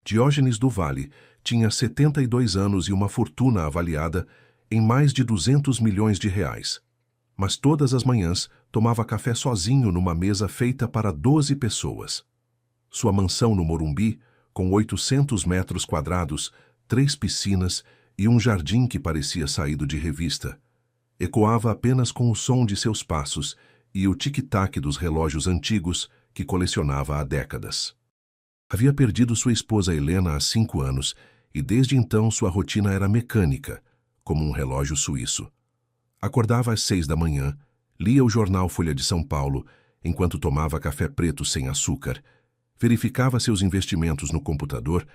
Diógenes do Vale tinha 72 anos e uma fortuna avaliada em mais de 200 milhões de reais. Mas todas as manhãs tomava café sozinho numa mesa feita para 12 pessoas. Sua mansão no Morumbi, com 800 metros quadrados, 3 piscinas e um jardim que parecia saído de revista, ecoava apenas com o som de seus passos e o tic-tac dos relógios antigos que colecionava há décadas. Havia perdido sua esposa Helena há 5 anos e desde então sua rotina era mecânica, como um relógio suíço. Acordava às 6 da manhã, lia o jornal Folha de São Paulo, enquanto tomava café preto sem açúcar, verificava seus investimentos no computador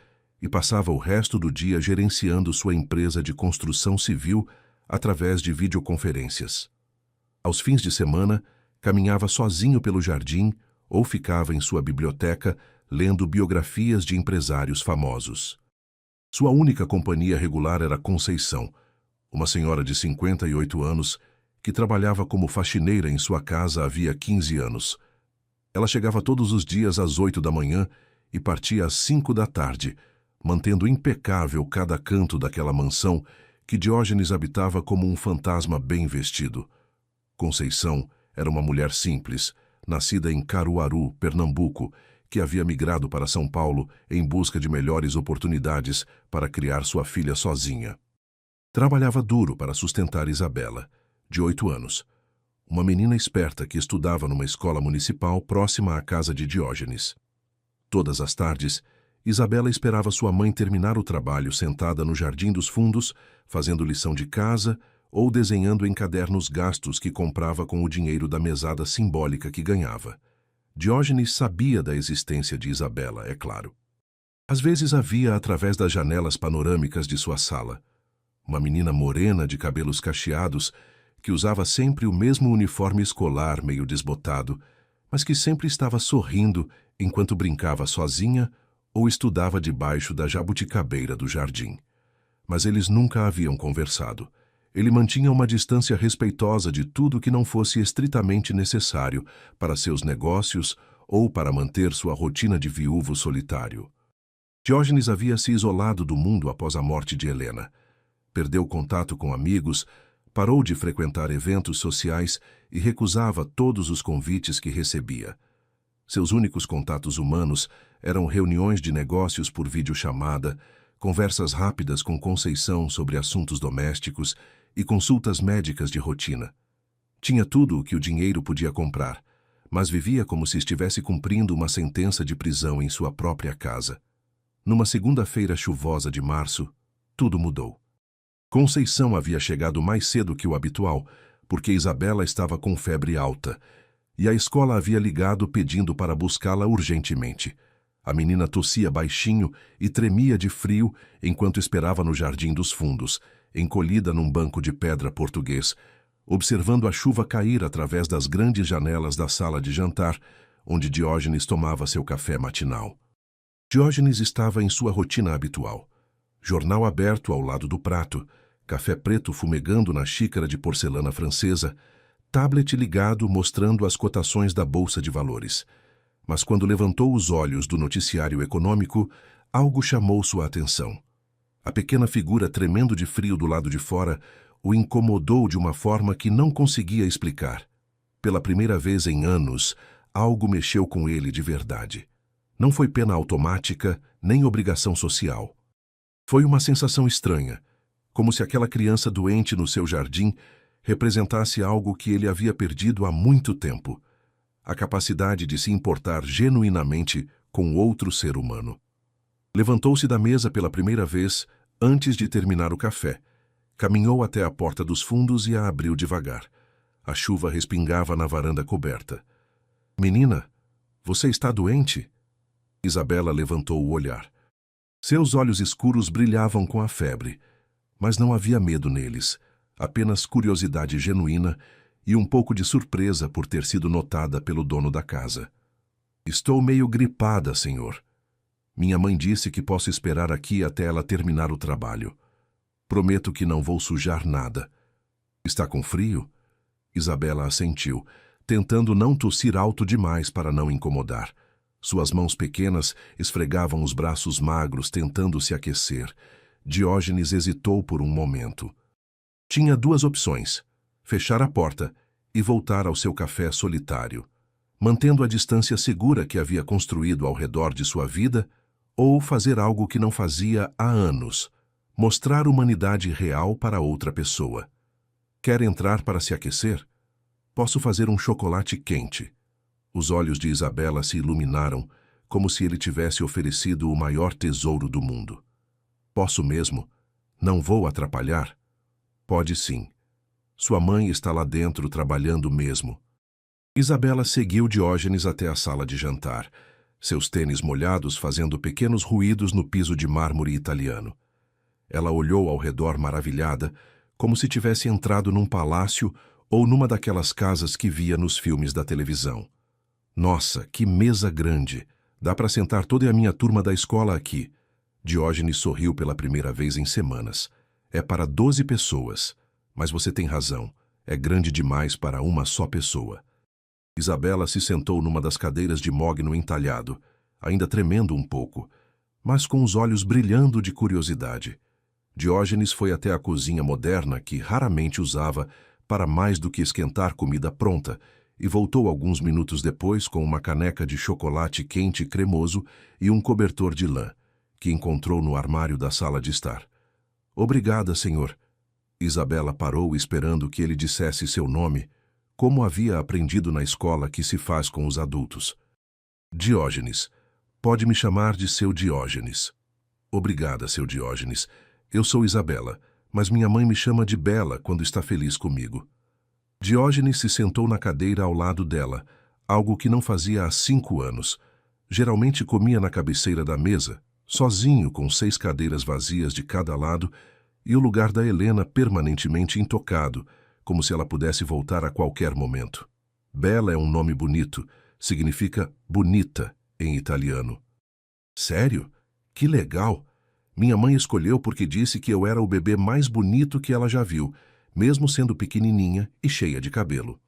e passava o resto do dia gerenciando sua empresa de construção civil através de videoconferências. Aos fins de semana, caminhava sozinho pelo jardim ou ficava em sua biblioteca lendo biografias de empresários famosos. Sua única companhia regular era Conceição, uma senhora de 58 anos que trabalhava como faxineira em sua casa havia 15 anos. Ela chegava todos os dias às 8 da manhã e partia às 5 da tarde, mantendo impecável cada canto daquela mansão que Diógenes habitava como um fantasma bem vestido. Conceição era uma mulher simples, nascida em Caruaru, Pernambuco, que havia migrado para São Paulo em busca de melhores oportunidades para criar sua filha sozinha. Trabalhava duro para sustentar Isabela, de 8 anos, uma menina esperta que estudava numa escola municipal próxima à casa de Diógenes. Todas as tardes, Isabela esperava sua mãe terminar o trabalho sentada no jardim dos fundos, fazendo lição de casa ou desenhando em cadernos gastos que comprava com o dinheiro da mesada simbólica que ganhava. Diógenes sabia da existência de Isabela, é claro. Às vezes a via através das janelas panorâmicas de sua sala. Uma menina morena de cabelos cacheados, que usava sempre o mesmo uniforme escolar meio desbotado, mas que sempre estava sorrindo enquanto brincava sozinha ou estudava debaixo da jabuticabeira do jardim. Mas eles nunca haviam conversado. Ele mantinha uma distância respeitosa de tudo que não fosse estritamente necessário para seus negócios ou para manter sua rotina de viúvo solitário. Diógenes havia se isolado do mundo após a morte de Helena. Perdeu contato com amigos, parou de frequentar eventos sociais e recusava todos os convites que recebia. Seus únicos contatos humanos eram reuniões de negócios por videochamada, conversas rápidas com Conceição sobre assuntos domésticos e consultas médicas de rotina. Tinha tudo o que o dinheiro podia comprar, mas vivia como se estivesse cumprindo uma sentença de prisão em sua própria casa. Numa segunda-feira chuvosa de março, tudo mudou. Conceição havia chegado mais cedo que o habitual, porque Isabela estava com febre alta, e a escola havia ligado pedindo para buscá-la urgentemente. A menina tossia baixinho e tremia de frio enquanto esperava no jardim dos fundos, encolhida num banco de pedra português, observando a chuva cair através das grandes janelas da sala de jantar, onde Diógenes tomava seu café matinal. Diógenes estava em sua rotina habitual. Jornal aberto ao lado do prato, café preto fumegando na xícara de porcelana francesa, tablet ligado mostrando as cotações da Bolsa de Valores. Mas quando levantou os olhos do noticiário econômico, algo chamou sua atenção. A pequena figura tremendo de frio do lado de fora o incomodou de uma forma que não conseguia explicar. Pela primeira vez em anos, algo mexeu com ele de verdade. Não foi pena automática, nem obrigação social. Foi uma sensação estranha, como se aquela criança doente no seu jardim representasse algo que ele havia perdido há muito tempo: a capacidade de se importar genuinamente com outro ser humano. Levantou-se da mesa pela primeira vez antes de terminar o café. Caminhou até a porta dos fundos e a abriu devagar. A chuva respingava na varanda coberta. "Menina, você está doente?" Isabela levantou o olhar. Seus olhos escuros brilhavam com a febre, mas não havia medo neles, apenas curiosidade genuína e um pouco de surpresa por ter sido notada pelo dono da casa. "Estou meio gripada, senhor. Minha mãe disse que posso esperar aqui até ela terminar o trabalho. Prometo que não vou sujar nada." "Está com frio?" Isabela assentiu, tentando não tossir alto demais para não incomodar. Suas mãos pequenas esfregavam os braços magros, tentando se aquecer. Diógenes hesitou por um momento. Tinha duas opções: fechar a porta e voltar ao seu café solitário, mantendo a distância segura que havia construído ao redor de sua vida, ou fazer algo que não fazia há anos: mostrar humanidade real para outra pessoa. Quer entrar para se aquecer? Posso fazer um chocolate quente. Os olhos de Isabela se iluminaram, como se ele tivesse oferecido o maior tesouro do mundo. Posso mesmo? Não vou atrapalhar? Pode sim. Sua mãe está lá dentro trabalhando mesmo. Isabela seguiu Diógenes até a sala de jantar, seus tênis molhados fazendo pequenos ruídos no piso de mármore italiano. Ela olhou ao redor maravilhada, como se tivesse entrado num palácio ou numa daquelas casas que via nos filmes da televisão. Nossa, que mesa grande! Dá para sentar toda a minha turma da escola aqui. Diógenes sorriu pela primeira vez em semanas. É para 12 pessoas. Mas você tem razão. É grande demais para uma só pessoa. Isabela se sentou numa das cadeiras de mogno entalhado, ainda tremendo um pouco, mas com os olhos brilhando de curiosidade. Diógenes foi até a cozinha moderna, que raramente usava para mais do que esquentar comida pronta, e voltou alguns minutos depois com uma caneca de chocolate quente e cremoso e um cobertor de lã, que encontrou no armário da sala de estar. Obrigada, senhor. Isabela parou esperando que ele dissesse seu nome, como havia aprendido na escola que se faz com os adultos. Diógenes. Pode me chamar de seu Diógenes. Obrigada, seu Diógenes. Eu sou Isabela, mas minha mãe me chama de Bela quando está feliz comigo. Diógenes se sentou na cadeira ao lado dela, algo que não fazia há 5 anos. Geralmente comia na cabeceira da mesa, sozinho, com 6 cadeiras vazias de cada lado, e o lugar da Helena permanentemente intocado, como se ela pudesse voltar a qualquer momento. Bela é um nome bonito, significa bonita em italiano. Sério? Que legal! Minha mãe escolheu porque disse que eu era o bebê mais bonito que ela já viu, mesmo sendo pequenininha e cheia de cabelo.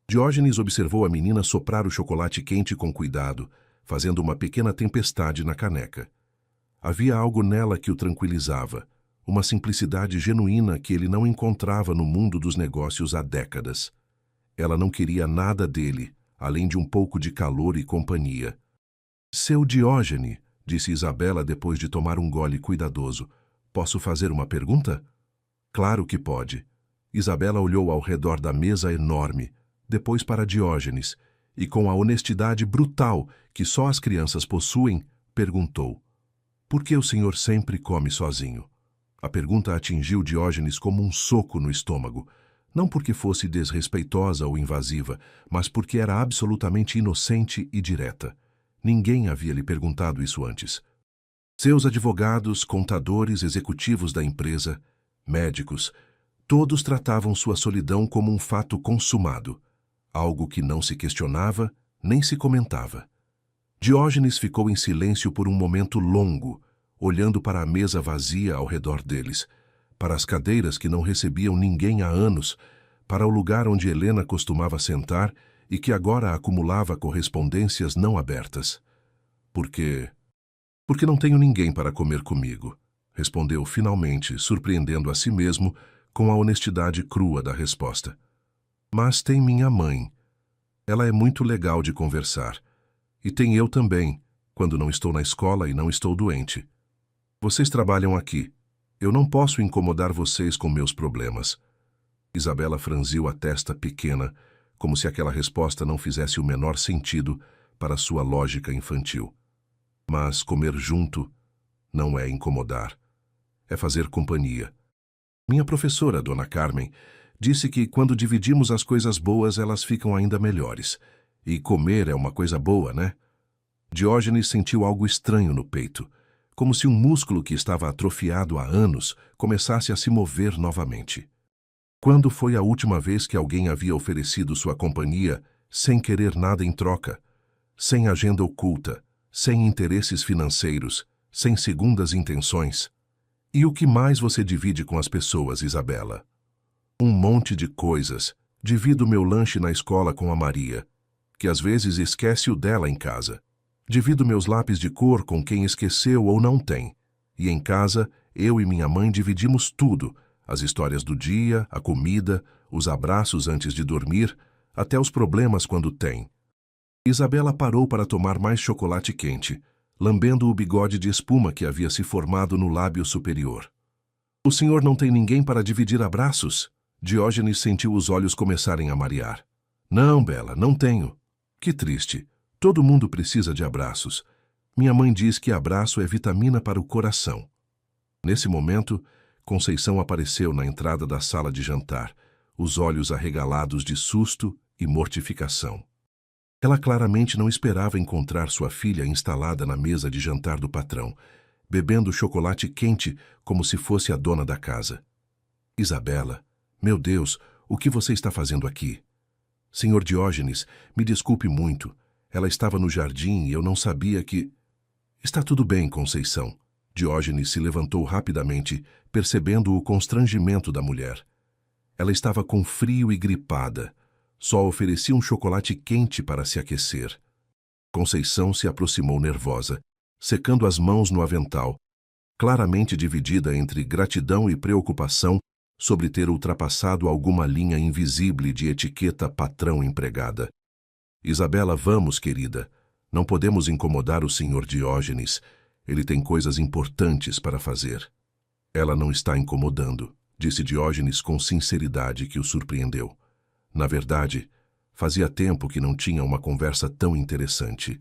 Diógenes observou a menina soprar o chocolate quente com cuidado, fazendo uma pequena tempestade na caneca. Havia algo nela que o tranquilizava, uma simplicidade genuína que ele não encontrava no mundo dos negócios há décadas. Ela não queria nada dele, além de um pouco de calor e companhia. Seu Diógenes, disse Isabela depois de tomar um gole cuidadoso, posso fazer uma pergunta? Claro que pode. Isabela olhou ao redor da mesa enorme, depois para Diógenes, e com a honestidade brutal que só as crianças possuem, perguntou: por que o senhor sempre come sozinho? A pergunta atingiu Diógenes como um soco no estômago, não porque fosse desrespeitosa ou invasiva, mas porque era absolutamente inocente e direta. Ninguém havia lhe perguntado isso antes. Seus advogados, contadores, executivos da empresa, médicos, todos tratavam sua solidão como um fato consumado, algo que não se questionava nem se comentava. Diógenes ficou em silêncio por um momento longo, olhando para a mesa vazia ao redor deles, para as cadeiras que não recebiam ninguém há anos, para o lugar onde Helena costumava sentar e que agora acumulava correspondências não abertas. Porque não tenho ninguém para comer comigo, respondeu finalmente, surpreendendo a si mesmo com a honestidade crua da resposta. Mas tem minha mãe. Ela é muito legal de conversar. E tem eu também, quando não estou na escola e não estou doente. Vocês trabalham aqui. Eu não posso incomodar vocês com meus problemas. Isabela franziu a testa pequena, como se aquela resposta não fizesse o menor sentido para sua lógica infantil. Mas comer junto não é incomodar. É fazer companhia. Minha professora, Dona Carmen, disse que quando dividimos as coisas boas, elas ficam ainda melhores. E comer é uma coisa boa, né? Diógenes sentiu algo estranho no peito, como se um músculo que estava atrofiado há anos começasse a se mover novamente. Quando foi a última vez que alguém havia oferecido sua companhia sem querer nada em troca, sem agenda oculta, sem interesses financeiros, sem segundas intenções? E o que mais você divide com as pessoas, Isabela? Um monte de coisas. Divido meu lanche na escola com a Maria, que às vezes esquece o dela em casa. Divido meus lápis de cor com quem esqueceu ou não tem. E em casa, eu e minha mãe dividimos tudo: as histórias do dia, a comida, os abraços antes de dormir, até os problemas quando tem. Isabela parou para tomar mais chocolate quente, lambendo o bigode de espuma que havia se formado no lábio superior. O senhor não tem ninguém para dividir abraços? Diógenes sentiu os olhos começarem a marear. Não, Bela, não tenho. Que triste. Todo mundo precisa de abraços. Minha mãe diz que abraço é vitamina para o coração. Nesse momento, Conceição apareceu na entrada da sala de jantar, os olhos arregalados de susto e mortificação. Ela claramente não esperava encontrar sua filha instalada na mesa de jantar do patrão, bebendo chocolate quente como se fosse a dona da casa. Isabela, meu Deus, o que você está fazendo aqui? Senhor Diógenes, me desculpe muito. Ela estava no jardim e eu não sabia que... Está tudo bem, Conceição. Diógenes se levantou rapidamente, percebendo o constrangimento da mulher. Ela estava com frio e gripada. Só oferecia um chocolate quente para se aquecer. Conceição se aproximou nervosa, secando as mãos no avental, claramente dividida entre gratidão e preocupação sobre ter ultrapassado alguma linha invisível de etiqueta patrão-empregada. Isabela, vamos, querida. Não podemos incomodar o senhor Diógenes. Ele tem coisas importantes para fazer. Ela não está incomodando, disse Diógenes com sinceridade que o surpreendeu. Na verdade, fazia tempo que não tinha uma conversa tão interessante.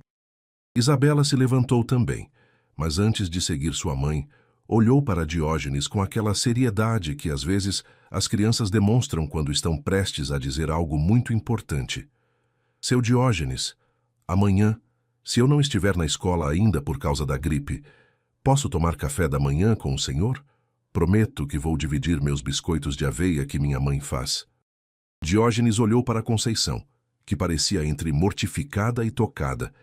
Isabela se levantou também, mas antes de seguir sua mãe, olhou para Diógenes com aquela seriedade que às vezes as crianças demonstram quando estão prestes a dizer algo muito importante. Seu Diógenes, amanhã, se eu não estiver na escola ainda por causa da gripe, posso tomar café da manhã com o senhor? Prometo que vou dividir meus biscoitos de aveia que minha mãe faz. Diógenes olhou para Conceição, que parecia entre mortificada e tocada,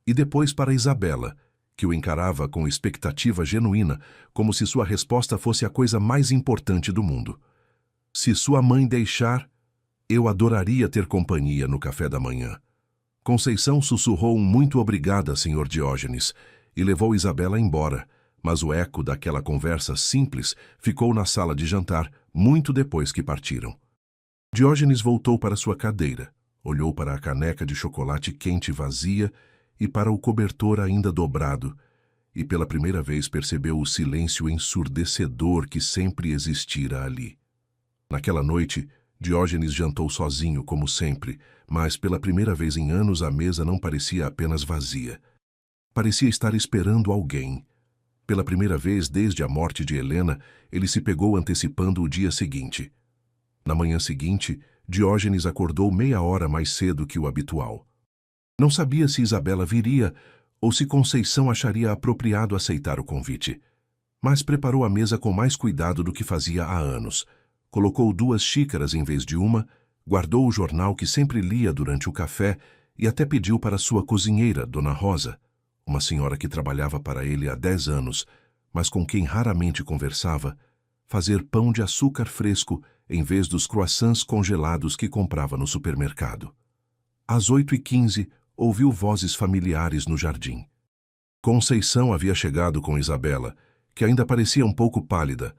e depois para Isabela, que o encarava com expectativa genuína, como se sua resposta fosse a coisa mais importante do mundo. Se sua mãe deixar, eu adoraria ter companhia no café da manhã. Conceição sussurrou um muito obrigada, senhor Diógenes, e levou Isabela embora, mas o eco daquela conversa simples ficou na sala de jantar muito depois que partiram. Diógenes voltou para sua cadeira, olhou para a caneca de chocolate quente vazia e para o cobertor ainda dobrado, e pela primeira vez percebeu o silêncio ensurdecedor que sempre existira ali. Naquela noite, Diógenes jantou sozinho, como sempre, mas pela primeira vez em anos a mesa não parecia apenas vazia. Parecia estar esperando alguém. Pela primeira vez desde a morte de Helena, ele se pegou antecipando o dia seguinte. Na manhã seguinte, Diógenes acordou meia hora mais cedo que o habitual. Não sabia se Isabela viria ou se Conceição acharia apropriado aceitar o convite. Mas preparou a mesa com mais cuidado do que fazia há anos. Colocou 2 xícaras em vez de uma, guardou o jornal que sempre lia durante o café e até pediu para sua cozinheira, Dona Rosa, uma senhora que trabalhava para ele há 10 anos, mas com quem raramente conversava, fazer pão de açúcar fresco em vez dos croissants congelados que comprava no supermercado. Às 8h15, ouviu vozes familiares no jardim. Conceição havia chegado com Isabela, que ainda parecia um pouco pálida,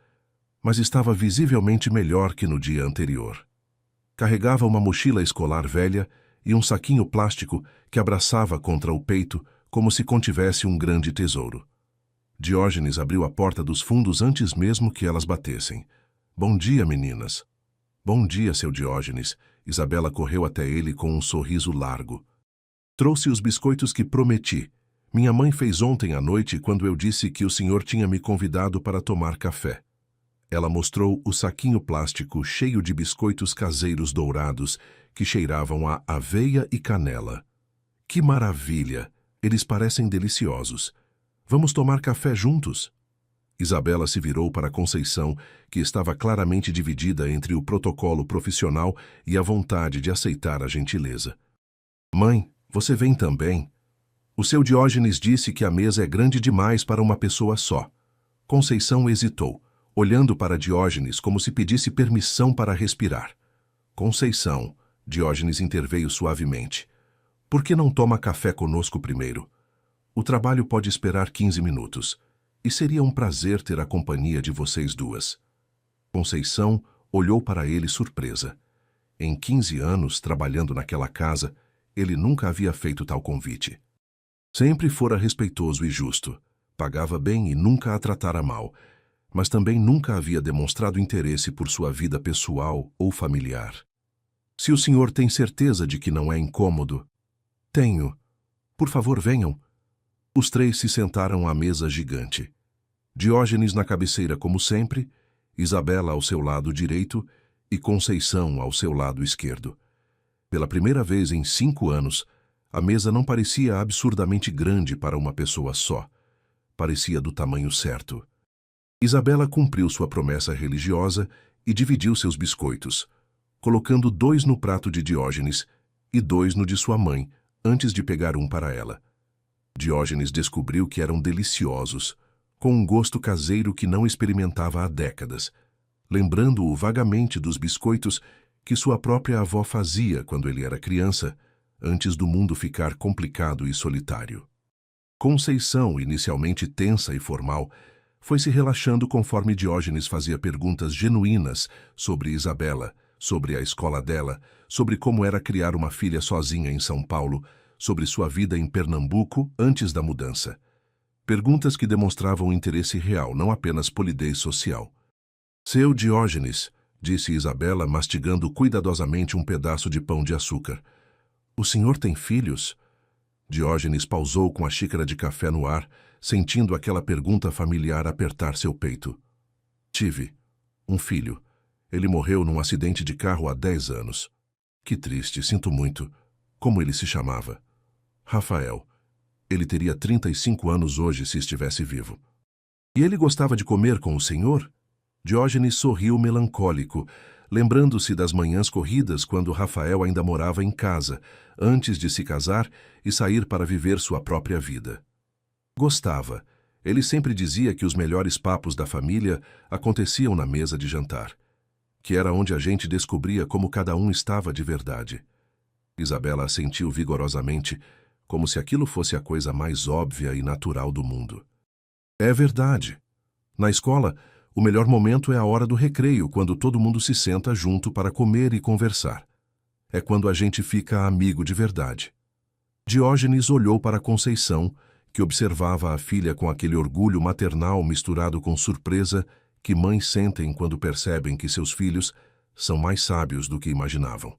mas estava visivelmente melhor que no dia anterior. Carregava uma mochila escolar velha e um saquinho plástico que abraçava contra o peito como se contivesse um grande tesouro. Diógenes abriu a porta dos fundos antes mesmo que elas batessem. Bom dia, meninas. Bom dia, seu Diógenes. Isabela correu até ele com um sorriso largo. Trouxe os biscoitos que prometi. Minha mãe fez ontem à noite quando eu disse que o senhor tinha me convidado para tomar café. Ela mostrou o saquinho plástico cheio de biscoitos caseiros dourados que cheiravam a aveia e canela. Que maravilha! Eles parecem deliciosos. Vamos tomar café juntos? Isabela se virou para Conceição, que estava claramente dividida entre o protocolo profissional e a vontade de aceitar a gentileza. Mãe, você vem também? O seu Diógenes disse que a mesa é grande demais para uma pessoa só. Conceição hesitou, olhando para Diógenes como se pedisse permissão para respirar. Conceição, Diógenes interveio suavemente. Por que não toma café conosco primeiro? O trabalho pode esperar 15 minutos, e seria um prazer ter a companhia de vocês duas. Conceição olhou para ele surpresa. Em 15 anos, trabalhando naquela casa, ele nunca havia feito tal convite. Sempre fora respeitoso e justo, pagava bem e nunca a tratara mal, mas também nunca havia demonstrado interesse por sua vida pessoal ou familiar. Se o senhor tem certeza de que não é incômodo... Tenho. Por favor, venham. Os três se sentaram à mesa gigante. Diógenes na cabeceira como sempre, Isabela ao seu lado direito e Conceição ao seu lado esquerdo. Pela primeira vez em 5 anos, a mesa não parecia absurdamente grande para uma pessoa só. Parecia do tamanho certo. Isabela cumpriu sua promessa religiosa e dividiu seus biscoitos, colocando 2 no prato de Diógenes e 2 no de sua mãe, antes de pegar um para ela. Diógenes descobriu que eram deliciosos, com um gosto caseiro que não experimentava há décadas, lembrando-o vagamente dos biscoitos que sua própria avó fazia quando ele era criança, antes do mundo ficar complicado e solitário. Conceição, inicialmente tensa e formal, foi se relaxando conforme Diógenes fazia perguntas genuínas sobre Isabela, sobre a escola dela, sobre como era criar uma filha sozinha em São Paulo, sobre sua vida em Pernambuco antes da mudança. Perguntas que demonstravam interesse real, não apenas polidez social. Seu Diógenes, disse Isabela, mastigando cuidadosamente um pedaço de pão de açúcar. O senhor tem filhos? Diógenes pausou com a xícara de café no ar, sentindo aquela pergunta familiar apertar seu peito. Tive. Um filho. Ele morreu num acidente de carro há 10 anos. Que triste, sinto muito. Como ele se chamava? Rafael. Ele teria 35 anos hoje se estivesse vivo. E ele gostava de comer com o senhor? Diógenes sorriu melancólico, lembrando-se das manhãs corridas quando Rafael ainda morava em casa, antes de se casar e sair para viver sua própria vida. Gostava. Ele sempre dizia que os melhores papos da família aconteciam na mesa de jantar, que era onde a gente descobria como cada um estava de verdade. Isabela assentiu vigorosamente, como se aquilo fosse a coisa mais óbvia e natural do mundo. É verdade. Na escola, o melhor momento é a hora do recreio, quando todo mundo se senta junto para comer e conversar. É quando a gente fica amigo de verdade. Diógenes olhou para Conceição, que observava a filha com aquele orgulho maternal misturado com surpresa que mães sentem quando percebem que seus filhos são mais sábios do que imaginavam.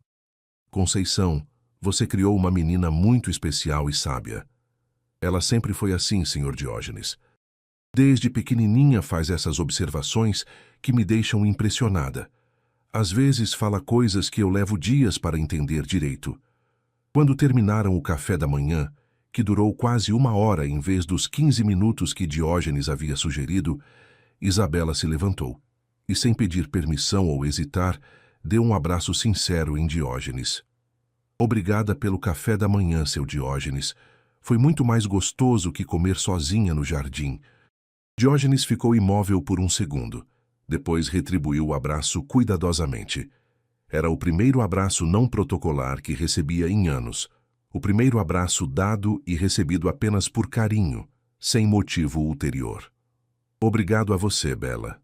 Conceição, você criou uma menina muito especial e sábia. Ela sempre foi assim, Sr. Diógenes. Desde pequenininha faz essas observações que me deixam impressionada. Às vezes fala coisas que eu levo dias para entender direito. Quando terminaram o café da manhã, que durou quase 1 hora em vez dos 15 minutos que Diógenes havia sugerido, Isabela se levantou e, sem pedir permissão ou hesitar, deu um abraço sincero em Diógenes. Obrigada pelo café da manhã, seu Diógenes. Foi muito mais gostoso que comer sozinha no jardim. Diógenes ficou imóvel por um segundo. Depois retribuiu o abraço cuidadosamente. Era o primeiro abraço não protocolar que recebia em anos. O primeiro abraço dado e recebido apenas por carinho, sem motivo ulterior. Obrigado a você, Bela.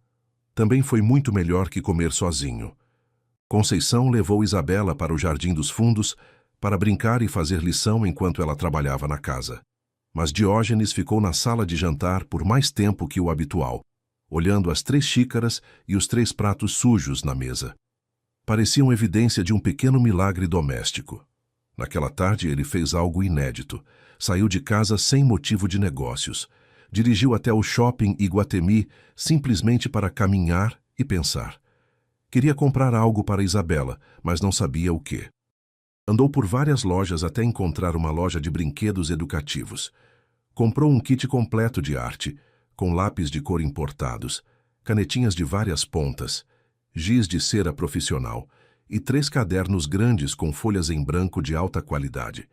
Também foi muito melhor que comer sozinho. Conceição levou Isabela para o Jardim dos Fundos para brincar e fazer lição enquanto ela trabalhava na casa. Mas Diógenes ficou na sala de jantar por mais tempo que o habitual, olhando as 3 xícaras e os 3 pratos sujos na mesa. Pareciam evidência de um pequeno milagre doméstico. Naquela tarde ele fez algo inédito. Saiu de casa sem motivo de negócios. Dirigiu até o shopping Iguatemi simplesmente para caminhar e pensar. Queria comprar algo para Isabela, mas não sabia o quê. Andou por várias lojas até encontrar uma loja de brinquedos educativos. Comprou um kit completo de arte, com lápis de cor importados, canetinhas de várias pontas, giz de cera profissional e 3 cadernos grandes com folhas em branco de alta qualidade.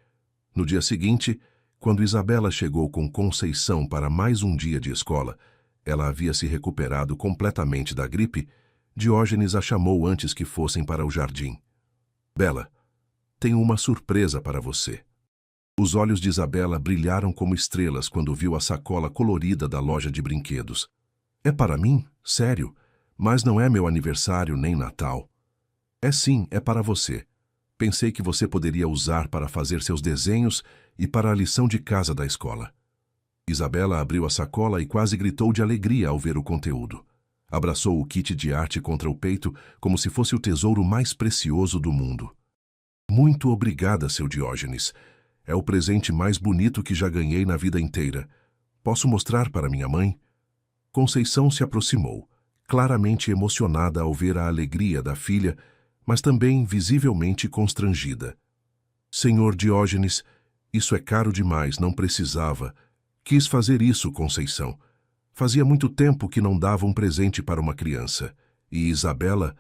No dia seguinte, quando Isabela chegou com Conceição para mais um dia de escola, ela havia se recuperado completamente da gripe. Diógenes a chamou antes que fossem para o jardim. Bela, tenho uma surpresa para você. Os olhos de Isabela brilharam como estrelas quando viu a sacola colorida da loja de brinquedos. É para mim? Sério? Mas não é meu aniversário nem Natal. É sim, é para você. Pensei que você poderia usar para fazer seus desenhos e para a lição de casa da escola. Isabela abriu a sacola e quase gritou de alegria ao ver o conteúdo. Abraçou o kit de arte contra o peito como se fosse o tesouro mais precioso do mundo. Muito obrigada, seu Diógenes. É o presente mais bonito que já ganhei na vida inteira. Posso mostrar para minha mãe? Conceição se aproximou, claramente emocionada ao ver a alegria da filha, mas também visivelmente constrangida. Senhor Diógenes, isso é caro demais, não precisava. Quis fazer isso, Conceição. Fazia muito tempo que não dava um presente para uma criança. E Isabela,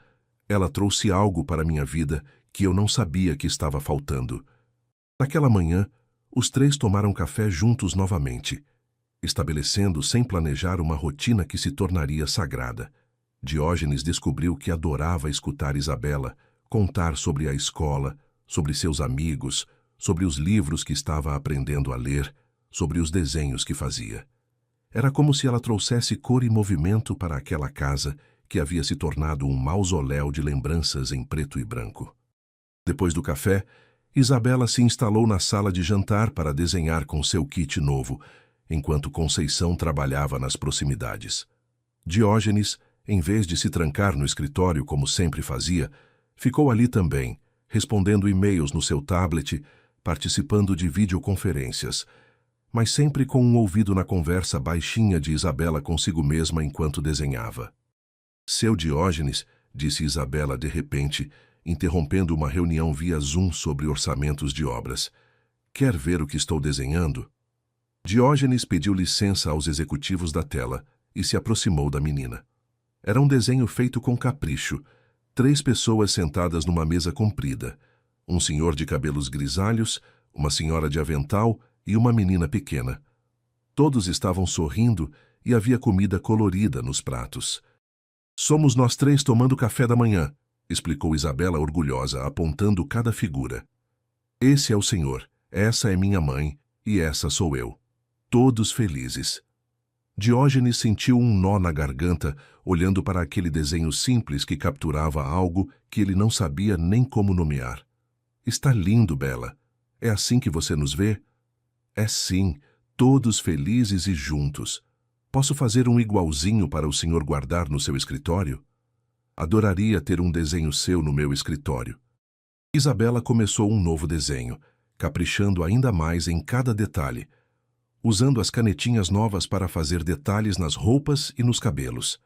ela trouxe algo para minha vida que eu não sabia que estava faltando. Naquela manhã, os três tomaram café juntos novamente, estabelecendo sem planejar uma rotina que se tornaria sagrada. Diógenes descobriu que adorava escutar Isabela contar sobre a escola, sobre seus amigos, sobre os livros que estava aprendendo a ler, sobre os desenhos que fazia. Era como se ela trouxesse cor e movimento para aquela casa que havia se tornado um mausoléu de lembranças em preto e branco. Depois do café, Isabela se instalou na sala de jantar para desenhar com seu kit novo, enquanto Conceição trabalhava nas proximidades. Diógenes, em vez de se trancar no escritório como sempre fazia, ficou ali também, respondendo e-mails no seu tablet, participando de videoconferências, mas sempre com um ouvido na conversa baixinha de Isabela consigo mesma enquanto desenhava. Seu Diógenes, disse Isabela de repente, interrompendo uma reunião via Zoom sobre orçamentos de obras. Quer ver o que estou desenhando? Diógenes pediu licença aos executivos da tela e se aproximou da menina. Era um desenho feito com capricho. 3 pessoas sentadas numa mesa comprida. Um senhor de cabelos grisalhos, uma senhora de avental e uma menina pequena. Todos estavam sorrindo e havia comida colorida nos pratos. Somos nós 3 tomando café da manhã, explicou Isabela orgulhosa, apontando cada figura. Esse é o senhor, essa é minha mãe e essa sou eu. Todos felizes. Diógenes sentiu um nó na garganta, olhando para aquele desenho simples que capturava algo que ele não sabia nem como nomear. Está lindo, Bela. É assim que você nos vê? É sim, todos felizes e juntos. Posso fazer um igualzinho para o senhor guardar no seu escritório? Adoraria ter um desenho seu no meu escritório. Isabela começou um novo desenho, caprichando ainda mais em cada detalhe, usando as canetinhas novas para fazer detalhes nas roupas e nos cabelos.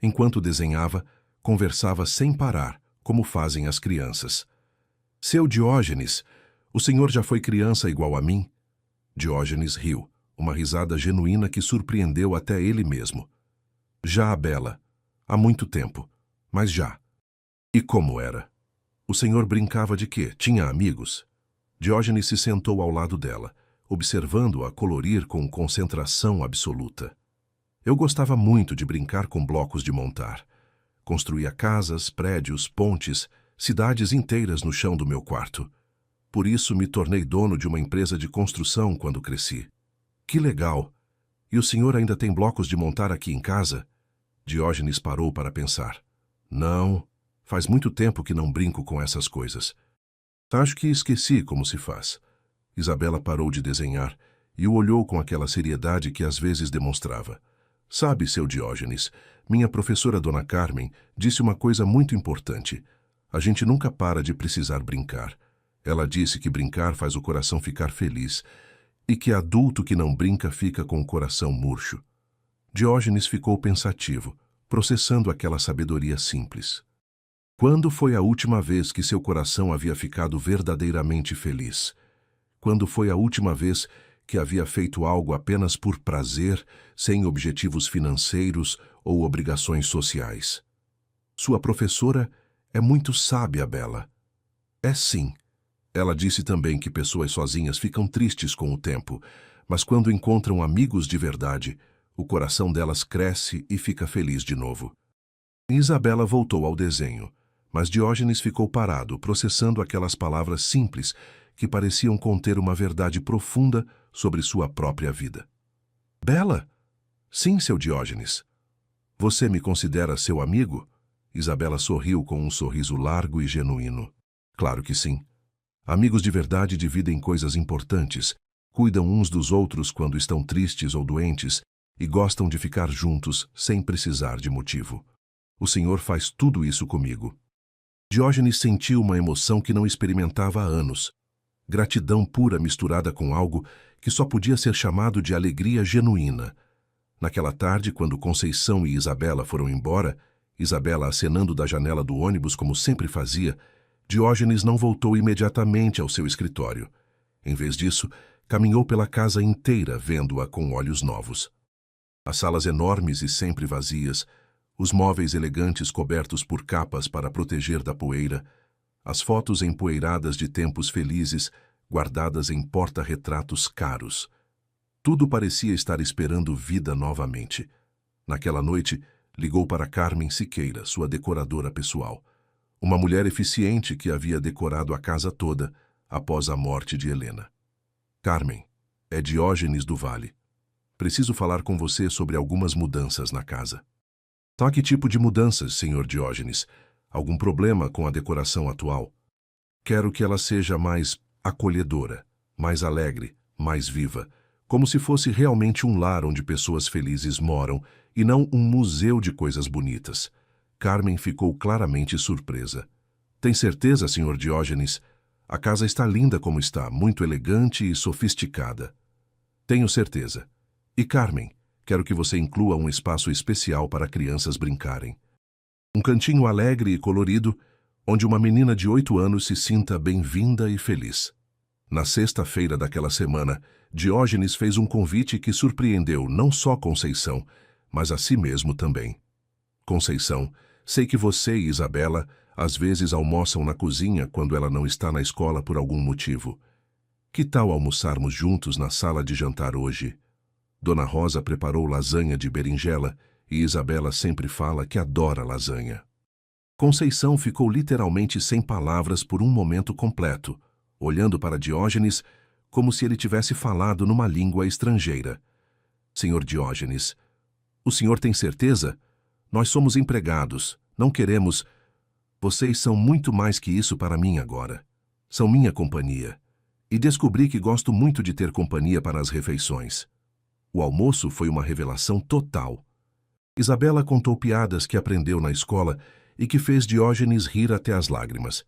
Enquanto desenhava, conversava sem parar, como fazem as crianças. Seu Diógenes, o senhor já foi criança igual a mim? Diógenes riu, uma risada genuína que surpreendeu até ele mesmo. Já, Bela, há muito tempo, mas já. E como era? O senhor brincava de quê? Tinha amigos? Diógenes se sentou ao lado dela, observando-a colorir com concentração absoluta. Eu gostava muito de brincar com blocos de montar. Construía casas, prédios, pontes, cidades inteiras no chão do meu quarto. Por isso me tornei dono de uma empresa de construção quando cresci. Que legal! E o senhor ainda tem blocos de montar aqui em casa? Diógenes parou para pensar. Não, faz muito tempo que não brinco com essas coisas. Acho que esqueci como se faz. Isabela parou de desenhar e o olhou com aquela seriedade que às vezes demonstrava. Sabe, seu Diógenes, minha professora Dona Carmen disse uma coisa muito importante. A gente nunca para de precisar brincar. Ela disse que brincar faz o coração ficar feliz e que adulto que não brinca fica com o coração murcho. Diógenes ficou pensativo, processando aquela sabedoria simples. Quando foi a última vez que seu coração havia ficado verdadeiramente feliz? Quando foi a última vez que havia feito algo apenas por prazer, sem objetivos financeiros ou obrigações sociais? Sua professora é muito sábia, Bela. É sim. Ela disse também que pessoas sozinhas ficam tristes com o tempo, mas quando encontram amigos de verdade, o coração delas cresce e fica feliz de novo. Isabela voltou ao desenho, mas Diógenes ficou parado, processando aquelas palavras simples que pareciam conter uma verdade profunda sobre sua própria vida. Bela? Sim, seu Diógenes. Você me considera seu amigo? Isabela sorriu com um sorriso largo e genuíno. Claro que sim. Amigos de verdade dividem coisas importantes, cuidam uns dos outros quando estão tristes ou doentes e gostam de ficar juntos sem precisar de motivo. O Senhor faz tudo isso comigo. Diógenes sentiu uma emoção que não experimentava há anos. Gratidão pura misturada com algo que só podia ser chamado de alegria genuína. Naquela tarde, quando Conceição e Isabela foram embora, Isabela acenando da janela do ônibus como sempre fazia, Diógenes não voltou imediatamente ao seu escritório. Em vez disso, caminhou pela casa inteira vendo-a com olhos novos. As salas enormes e sempre vazias, os móveis elegantes cobertos por capas para proteger da poeira, as fotos empoeiradas de tempos felizes, guardadas em porta-retratos caros. Tudo parecia estar esperando vida novamente. Naquela noite, ligou para Carmen Siqueira, sua decoradora pessoal. Uma mulher eficiente que havia decorado a casa toda após a morte de Helena. Carmen, é Diógenes do Vale. Preciso falar com você sobre algumas mudanças na casa. Tá, que tipo de mudanças, senhor Diógenes? Algum problema com a decoração atual? Quero que ela seja mais acolhedora, mais alegre, mais viva, como se fosse realmente um lar onde pessoas felizes moram e não um museu de coisas bonitas. Carmen ficou claramente surpresa. Tem certeza, senhor Diógenes? A casa está linda como está, muito elegante e sofisticada. Tenho certeza. E Carmen, quero que você inclua um espaço especial para crianças brincarem. Um cantinho alegre e colorido, onde uma menina de 8 anos se sinta bem-vinda e feliz. Na sexta-feira daquela semana, Diógenes fez um convite que surpreendeu não só Conceição, mas a si mesmo também. Conceição, sei que você e Isabela às vezes almoçam na cozinha quando ela não está na escola por algum motivo. Que tal almoçarmos juntos na sala de jantar hoje? Dona Rosa preparou lasanha de berinjela e Isabela sempre fala que adora lasanha. Conceição ficou literalmente sem palavras por um momento completo, olhando para Diógenes como se ele tivesse falado numa língua estrangeira. Senhor Diógenes, o senhor tem certeza? Nós somos empregados, não queremos... Vocês são muito mais que isso para mim agora. São minha companhia. E descobri que gosto muito de ter companhia para as refeições. O almoço foi uma revelação total. Isabela contou piadas que aprendeu na escola e que fez Diógenes rir até as lágrimas.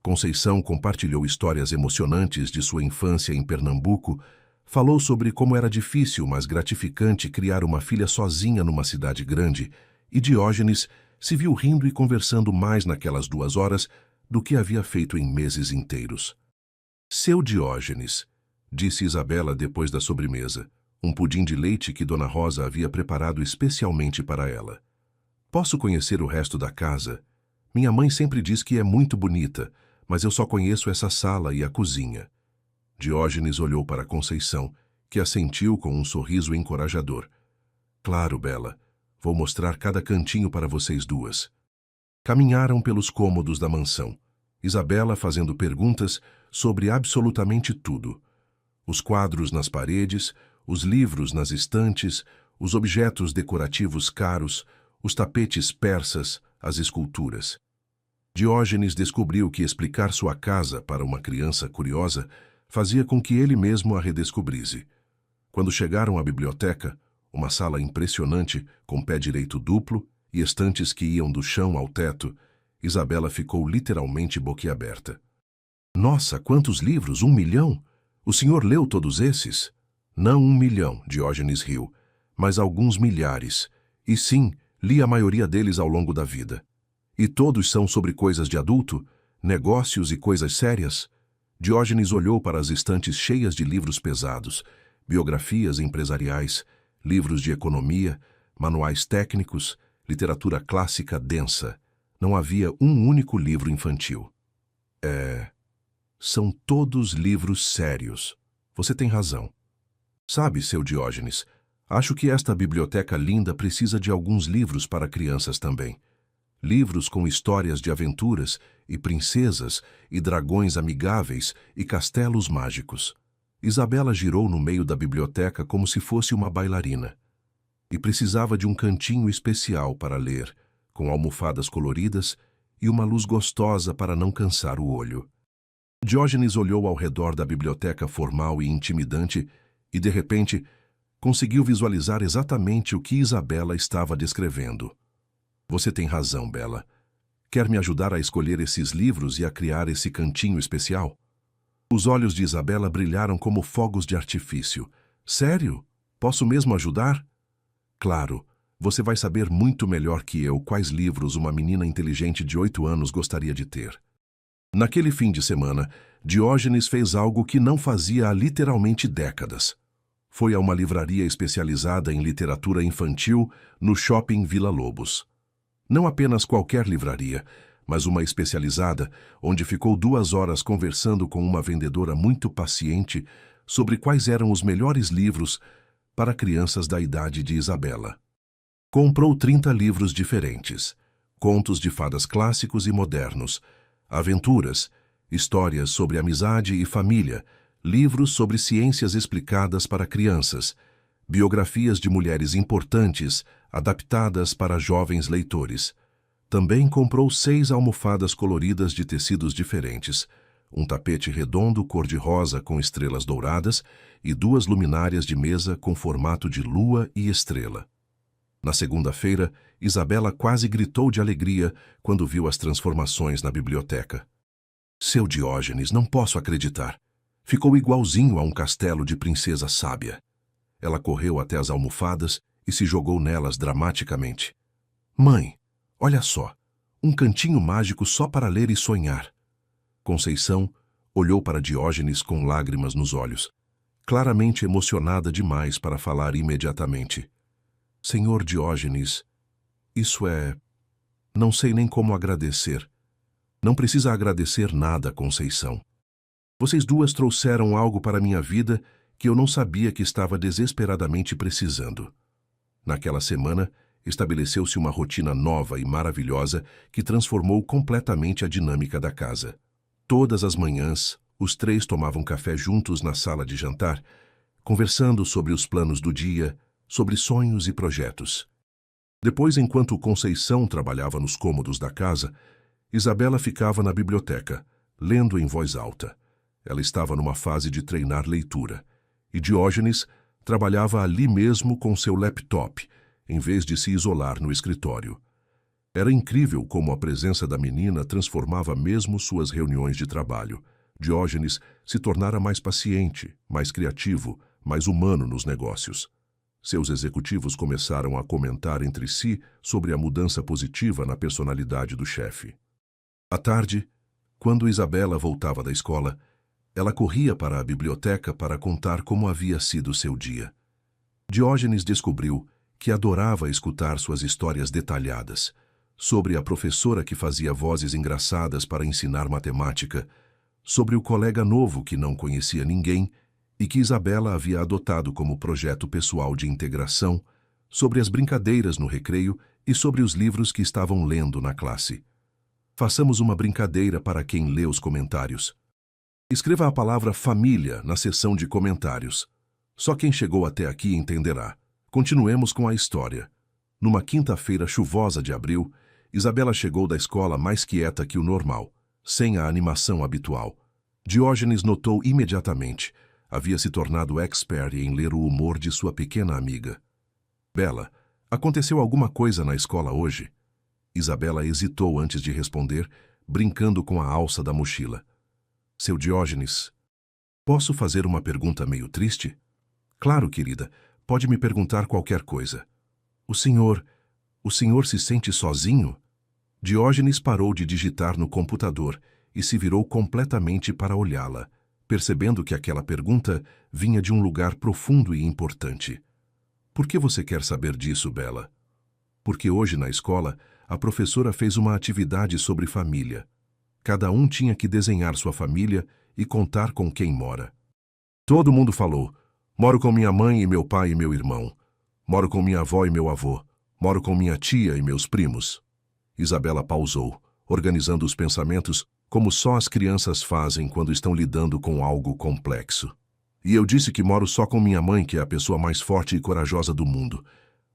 Conceição compartilhou histórias emocionantes de sua infância em Pernambuco, falou sobre como era difícil, mas gratificante criar uma filha sozinha numa cidade grande, e Diógenes se viu rindo e conversando mais naquelas 2 horas do que havia feito em meses inteiros. Seu Diógenes, disse Isabela depois da sobremesa, um pudim de leite que Dona Rosa havia preparado especialmente para ela. Posso conhecer o resto da casa? Minha mãe sempre diz que é muito bonita, mas eu só conheço essa sala e a cozinha. Diógenes olhou para Conceição, que assentiu com um sorriso encorajador. Claro, Bela. Vou mostrar cada cantinho para vocês duas. Caminharam pelos cômodos da mansão, Isabela fazendo perguntas sobre absolutamente tudo. Os quadros nas paredes, os livros nas estantes, os objetos decorativos caros, os tapetes persas, as esculturas. Diógenes descobriu que explicar sua casa para uma criança curiosa fazia com que ele mesmo a redescobrisse. Quando chegaram à biblioteca, uma sala impressionante, com pé direito duplo e estantes que iam do chão ao teto, Isabela ficou literalmente boquiaberta. Nossa, quantos livros! 1 milhão? O senhor leu todos esses? Não 1 milhão, Diógenes riu, mas alguns milhares. E sim, li a maioria deles ao longo da vida. E todos são sobre coisas de adulto, negócios e coisas sérias? Diógenes olhou para as estantes cheias de livros pesados, biografias empresariais, livros de economia, manuais técnicos, literatura clássica densa. Não havia um único livro infantil. São todos livros sérios. Você tem razão. Sabe, seu Diógenes, acho que esta biblioteca linda precisa de alguns livros para crianças também. livros com histórias de aventuras e princesas e dragões amigáveis e castelos mágicos. Isabela girou no meio da biblioteca como se fosse uma bailarina. E precisava de um cantinho especial para ler, com almofadas coloridas e uma luz gostosa para não cansar o olho. Diógenes olhou ao redor da biblioteca formal e intimidante e, de repente, conseguiu visualizar exatamente o que Isabela estava descrevendo. Você tem razão, Bela. Quer me ajudar a escolher esses livros e a criar esse cantinho especial? Os olhos de Isabela brilharam como fogos de artifício. Sério? Posso mesmo ajudar? Claro, você vai saber muito melhor que eu quais livros uma menina inteligente de 8 anos gostaria de ter. Naquele fim de semana, Diógenes fez algo que não fazia há literalmente décadas. Foi a uma livraria especializada em literatura infantil no Shopping Vila Lobos. Não apenas qualquer livraria, mas uma especializada, onde ficou 2 horas conversando com uma vendedora muito paciente sobre quais eram os melhores livros para crianças da idade de Isabela. Comprou 30 livros diferentes, contos de fadas clássicos e modernos, aventuras, histórias sobre amizade e família, livros sobre ciências explicadas para crianças, biografias de mulheres importantes adaptadas para jovens leitores. Também comprou 6 almofadas coloridas de tecidos diferentes, um tapete redondo cor-de-rosa com estrelas douradas e 2 luminárias de mesa com formato de lua e estrela. Na segunda-feira, Isabela quase gritou de alegria quando viu as transformações na biblioteca. Seu Diógenes, não posso acreditar. Ficou igualzinho a um castelo de princesa sábia. Ela correu até as almofadas e se jogou nelas dramaticamente. Mãe, olha só, um cantinho mágico só para ler e sonhar. Conceição olhou para Diógenes com lágrimas nos olhos, claramente emocionada demais para falar imediatamente. Senhor Diógenes, isso é... Não sei nem como agradecer. Não precisa agradecer nada, Conceição. Vocês duas trouxeram algo para minha vida que eu não sabia que estava desesperadamente precisando. Naquela semana, estabeleceu-se uma rotina nova e maravilhosa que transformou completamente a dinâmica da casa. Todas as manhãs, os 3 tomavam café juntos na sala de jantar, conversando sobre os planos do dia, sobre sonhos e projetos. Depois, enquanto Conceição trabalhava nos cômodos da casa, Isabela ficava na biblioteca, lendo em voz alta. Ela estava numa fase de treinar leitura, e Diógenes trabalhava ali mesmo com seu laptop, em vez de se isolar no escritório. Era incrível como a presença da menina transformava mesmo suas reuniões de trabalho. Diógenes se tornara mais paciente, mais criativo, mais humano nos negócios. Seus executivos começaram a comentar entre si sobre a mudança positiva na personalidade do chefe. À tarde, quando Isabela voltava da escola, ela corria para a biblioteca para contar como havia sido seu dia. Diógenes descobriu que adorava escutar suas histórias detalhadas, sobre a professora que fazia vozes engraçadas para ensinar matemática, sobre o colega novo que não conhecia ninguém e que Isabela havia adotado como projeto pessoal de integração, sobre as brincadeiras no recreio e sobre os livros que estavam lendo na classe. Façamos uma brincadeira para quem lê os comentários. Escreva a palavra família na seção de comentários. Só quem chegou até aqui entenderá. Continuemos com a história. Numa quinta-feira chuvosa de abril, Isabela chegou da escola mais quieta que o normal, sem a animação habitual. Diógenes notou imediatamente. Havia se tornado expert em ler o humor de sua pequena amiga. Bela, aconteceu alguma coisa na escola hoje? Isabela hesitou antes de responder, brincando com a alça da mochila. Seu Diógenes, posso fazer uma pergunta meio triste? Claro, querida, pode me perguntar qualquer coisa. O senhor se sente sozinho? Diógenes parou de digitar no computador e se virou completamente para olhá-la, percebendo que aquela pergunta vinha de um lugar profundo e importante. Por que você quer saber disso, Bela? Porque hoje na escola, a professora fez uma atividade sobre família. Cada um tinha que desenhar sua família e contar com quem mora. Todo mundo falou: moro com minha mãe e meu pai e meu irmão. Moro com minha avó e meu avô. Moro com minha tia e meus primos. Isabela pausou, organizando os pensamentos como só as crianças fazem quando estão lidando com algo complexo. E eu disse que moro só com minha mãe, que é a pessoa mais forte e corajosa do mundo.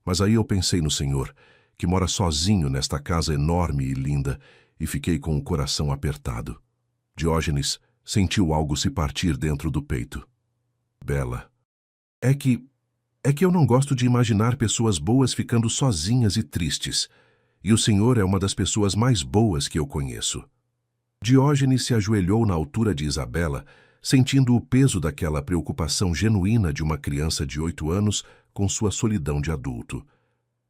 Mas aí eu pensei no Senhor, que mora sozinho nesta casa enorme e linda, e fiquei com o coração apertado. Diógenes sentiu algo se partir dentro do peito. Bela, é que eu não gosto de imaginar pessoas boas ficando sozinhas e tristes, e o Senhor é uma das pessoas mais boas que eu conheço. Diógenes se ajoelhou na altura de Isabela, sentindo o peso daquela preocupação genuína de uma criança de 8 anos com sua solidão de adulto.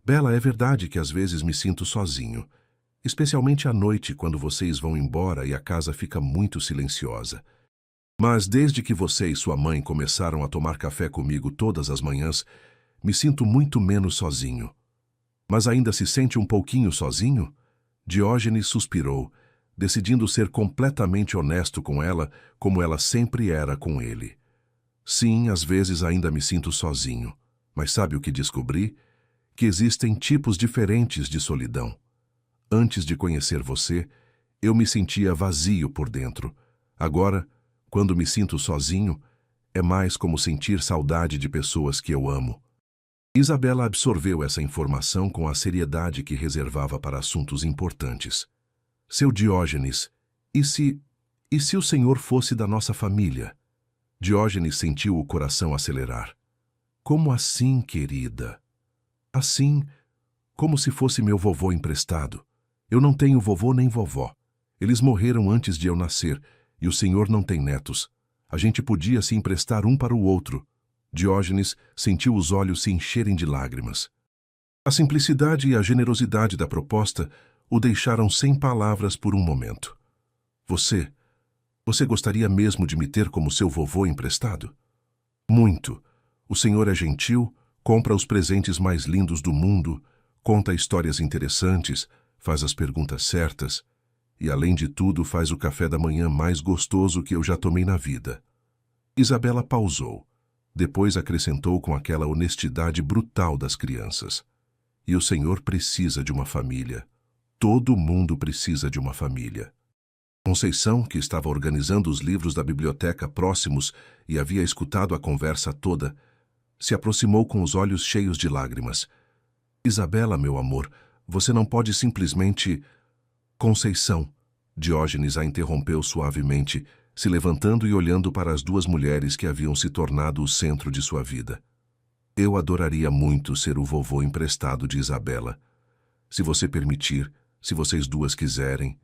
Bela, é verdade que às vezes me sinto sozinho, especialmente à noite quando vocês vão embora e a casa fica muito silenciosa. Mas desde que você e sua mãe começaram a tomar café comigo todas as manhãs, me sinto muito menos sozinho. Mas ainda se sente um pouquinho sozinho? Diógenes suspirou, decidindo ser completamente honesto com ela, como ela sempre era com ele. Sim, às vezes ainda me sinto sozinho, mas sabe o que descobri? Que existem tipos diferentes de solidão. Antes de conhecer você, eu me sentia vazio por dentro. Agora, quando me sinto sozinho, é mais como sentir saudade de pessoas que eu amo. Isabela absorveu essa informação com a seriedade que reservava para assuntos importantes. Seu Diógenes, e se o Senhor fosse da nossa família? Diógenes sentiu o coração acelerar. Como assim, querida? Assim, como se fosse meu vovô emprestado. Eu não tenho vovô nem vovó. Eles morreram antes de eu nascer, e o Senhor não tem netos. A gente podia se emprestar um para o outro. Diógenes sentiu os olhos se encherem de lágrimas. A simplicidade e a generosidade da proposta o deixaram sem palavras por um momento. Você gostaria mesmo de me ter como seu vovô emprestado? Muito. O Senhor é gentil, compra os presentes mais lindos do mundo, conta histórias interessantes, faz as perguntas certas e, além de tudo, faz o café da manhã mais gostoso que eu já tomei na vida. Isabela pausou. Depois acrescentou com aquela honestidade brutal das crianças. E o Senhor precisa de uma família. Todo mundo precisa de uma família. Conceição, que estava organizando os livros da biblioteca próximos e havia escutado a conversa toda, se aproximou com os olhos cheios de lágrimas. Isabela, meu amor, você não pode simplesmente... Conceição, Diógenes a interrompeu suavemente, se levantando e olhando para as duas mulheres que haviam se tornado o centro de sua vida. Eu adoraria muito ser o vovô emprestado de Isabela. Se você permitir, se vocês duas quiserem,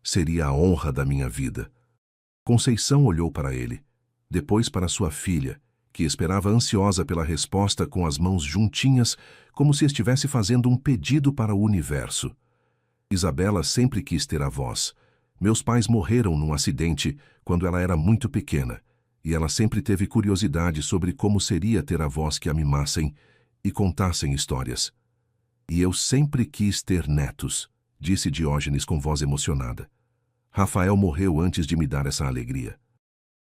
seria a honra da minha vida. Conceição olhou para ele, depois para sua filha, que esperava ansiosa pela resposta com as mãos juntinhas, como se estivesse fazendo um pedido para o universo. Isabela sempre quis ter avós. Meus pais morreram num acidente quando ela era muito pequena, e ela sempre teve curiosidade sobre como seria ter avós que a mimassem e contassem histórias. E eu sempre quis ter netos, disse Diógenes com voz emocionada. Rafael morreu antes de me dar essa alegria.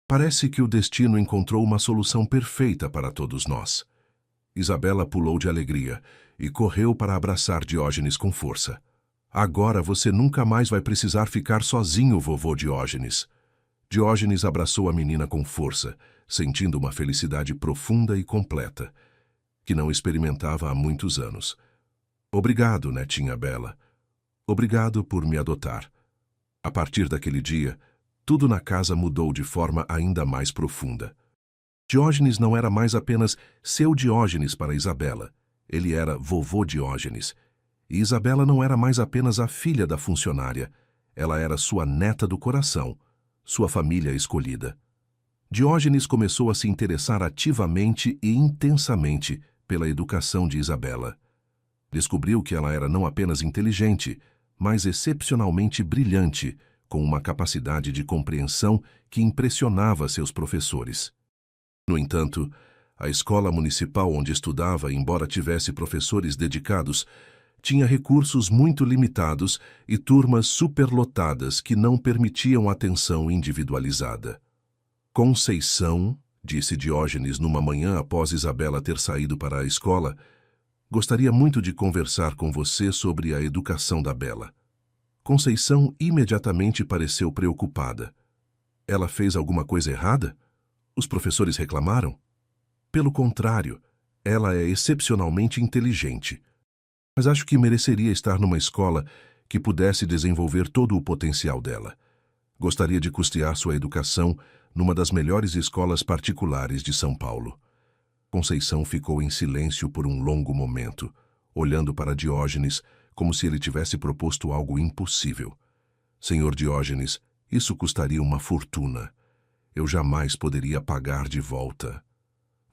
Parece que o destino encontrou uma solução perfeita para todos nós. Isabela pulou de alegria e correu para abraçar Diógenes com força. Agora você nunca mais vai precisar ficar sozinho, vovô Diógenes. Diógenes abraçou a menina com força, sentindo uma felicidade profunda e completa, que não experimentava há muitos anos. Obrigado, netinha Bela. Obrigado por me adotar. A partir daquele dia, tudo na casa mudou de forma ainda mais profunda. Diógenes não era mais apenas seu Diógenes para Isabela. Ele era vovô Diógenes. E Isabela não era mais apenas a filha da funcionária. Ela era sua neta do coração, sua família escolhida. Diógenes começou a se interessar ativamente e intensamente pela educação de Isabela. Descobriu que ela era não apenas inteligente, mas excepcionalmente brilhante, com uma capacidade de compreensão que impressionava seus professores. No entanto, a escola municipal onde estudava, embora tivesse professores dedicados, tinha recursos muito limitados e turmas superlotadas que não permitiam atenção individualizada. Conceição, disse Diógenes numa manhã após Isabela ter saído para a escola, Gostaria muito de conversar com você sobre a educação da Bela. Conceição imediatamente pareceu preocupada. Ela fez alguma coisa errada? Os professores reclamaram? Pelo contrário, ela é excepcionalmente inteligente. Mas acho que mereceria estar numa escola que pudesse desenvolver todo o potencial dela. Gostaria de custear sua educação numa das melhores escolas particulares de São Paulo. Conceição ficou em silêncio por um longo momento, olhando para Diógenes como se ele tivesse proposto algo impossível. Senhor Diógenes, isso custaria uma fortuna. Eu jamais poderia pagar de volta.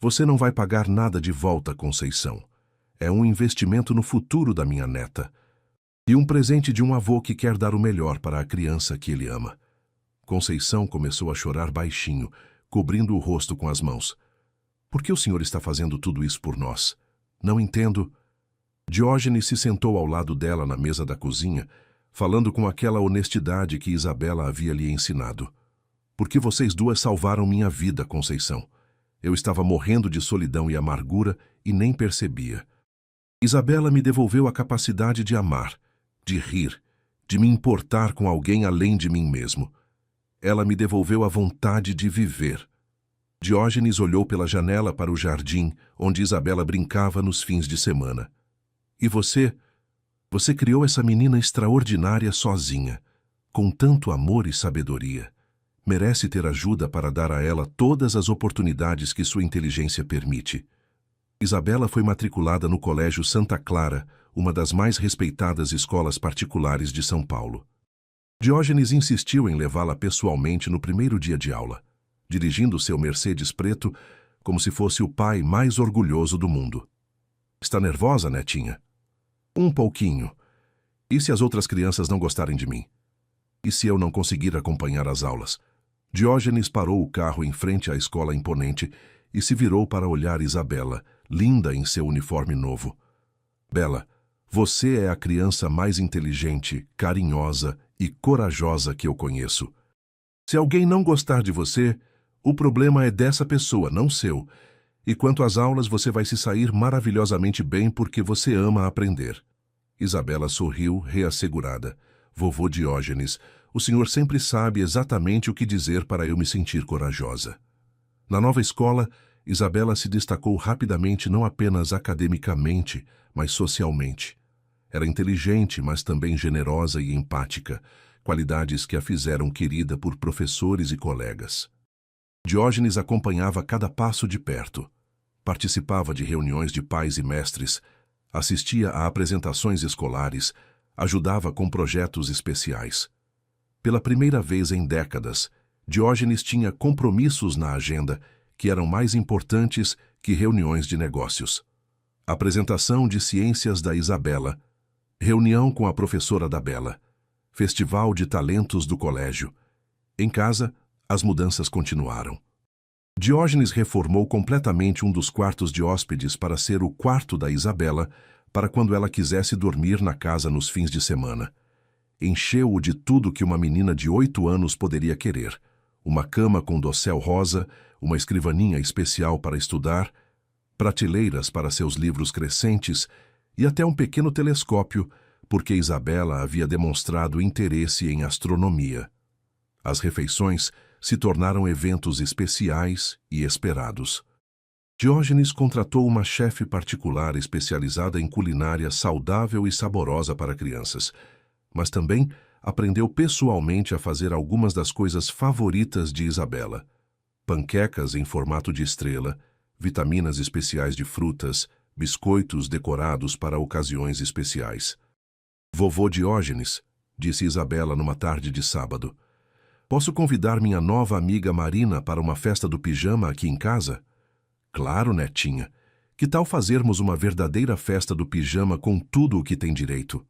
Você não vai pagar nada de volta, Conceição. É um investimento no futuro da minha neta. E um presente de um avô que quer dar o melhor para a criança que ele ama. Conceição começou a chorar baixinho, cobrindo o rosto com as mãos. Por que o senhor está fazendo tudo isso por nós? Não entendo. Diógenes se sentou ao lado dela na mesa da cozinha, falando com aquela honestidade que Isabela havia lhe ensinado. Porque vocês duas salvaram minha vida, Conceição. Eu estava morrendo de solidão e amargura e nem percebia. Isabela me devolveu a capacidade de amar, de rir, de me importar com alguém além de mim mesmo. Ela me devolveu a vontade de viver. Diógenes olhou pela janela para o jardim, onde Isabela brincava nos fins de semana. E você? Você criou essa menina extraordinária sozinha, com tanto amor e sabedoria. Merece ter ajuda para dar a ela todas as oportunidades que sua inteligência permite. Isabela foi matriculada no Colégio Santa Clara, uma das mais respeitadas escolas particulares de São Paulo. Diógenes insistiu em levá-la pessoalmente no primeiro dia de aula, dirigindo seu Mercedes preto como se fosse o pai mais orgulhoso do mundo. Está nervosa, netinha? Um pouquinho. E se as outras crianças não gostarem de mim? E se eu não conseguir acompanhar as aulas? Diógenes parou o carro em frente à escola imponente e se virou para olhar Isabela, linda em seu uniforme novo. Bela, você é a criança mais inteligente, carinhosa e corajosa que eu conheço. Se alguém não gostar de você, o problema é dessa pessoa, não seu. E quanto às aulas, você vai se sair maravilhosamente bem porque você ama aprender. Isabela sorriu, reassegurada. Vovô Diógenes, o senhor sempre sabe exatamente o que dizer para eu me sentir corajosa. Na nova escola, Isabela se destacou rapidamente não apenas academicamente, mas socialmente. Era inteligente, mas também generosa e empática, qualidades que a fizeram querida por professores e colegas. Diógenes acompanhava cada passo de perto. Participava de reuniões de pais e mestres, assistia a apresentações escolares, ajudava com projetos especiais. Pela primeira vez em décadas, Diógenes tinha compromissos na agenda que eram mais importantes que reuniões de negócios. Apresentação de ciências da Isabela, reunião com a professora da Bela, festival de talentos do colégio. Em casa, as mudanças continuaram. Diógenes reformou completamente um dos quartos de hóspedes para ser o quarto da Isabela, para quando ela quisesse dormir na casa nos fins de semana. Encheu-o de tudo que uma menina de 8 anos poderia querer. Uma cama com dossel rosa, uma escrivaninha especial para estudar, prateleiras para seus livros crescentes e até um pequeno telescópio, porque Isabela havia demonstrado interesse em astronomia. As refeições se tornaram eventos especiais e esperados. Diógenes contratou uma chefe particular especializada em culinária saudável e saborosa para crianças, mas também aprendeu pessoalmente a fazer algumas das coisas favoritas de Isabela: panquecas em formato de estrela, vitaminas especiais de frutas, biscoitos decorados para ocasiões especiais. Vovô Diógenes, disse Isabela numa tarde de sábado, posso convidar minha nova amiga Marina para uma festa do pijama aqui em casa? Claro, netinha. Que tal fazermos uma verdadeira festa do pijama com tudo o que tem direito?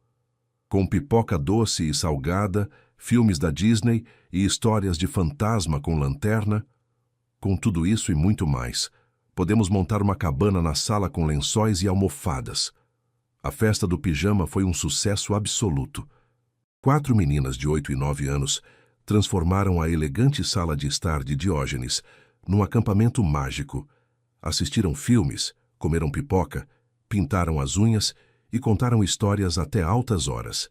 Com pipoca doce e salgada, filmes da Disney e histórias de fantasma com lanterna? Com tudo isso e muito mais, podemos montar uma cabana na sala com lençóis e almofadas. A festa do pijama foi um sucesso absoluto. 4 meninas de 8 e 9 anos transformaram a elegante sala de estar de Diógenes num acampamento mágico. Assistiram filmes, comeram pipoca, pintaram as unhas e contaram histórias até altas horas.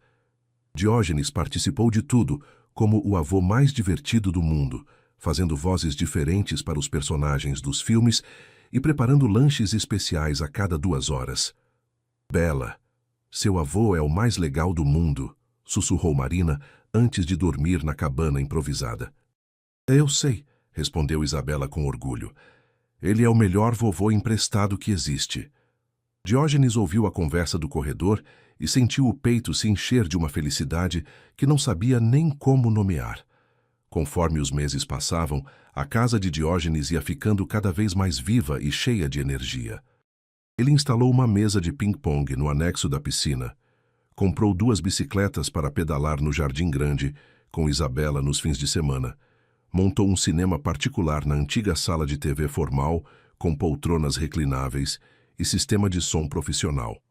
Diógenes participou de tudo, como o avô mais divertido do mundo, fazendo vozes diferentes para os personagens dos filmes e preparando lanches especiais a cada 2 horas. Bela, seu avô é o mais legal do mundo, sussurrou Marina antes de dormir na cabana improvisada. Eu sei, respondeu Isabela com orgulho. Ele é o melhor vovô emprestado que existe. Diógenes ouviu a conversa do corredor e sentiu o peito se encher de uma felicidade que não sabia nem como nomear. Conforme os meses passavam, a casa de Diógenes ia ficando cada vez mais viva e cheia de energia. Ele instalou uma mesa de ping-pong no anexo da piscina. Comprou 2 bicicletas para pedalar no Jardim Grande, com Isabela nos fins de semana. Montou um cinema particular na antiga sala de TV formal, com poltronas reclináveis e sistema de som profissional.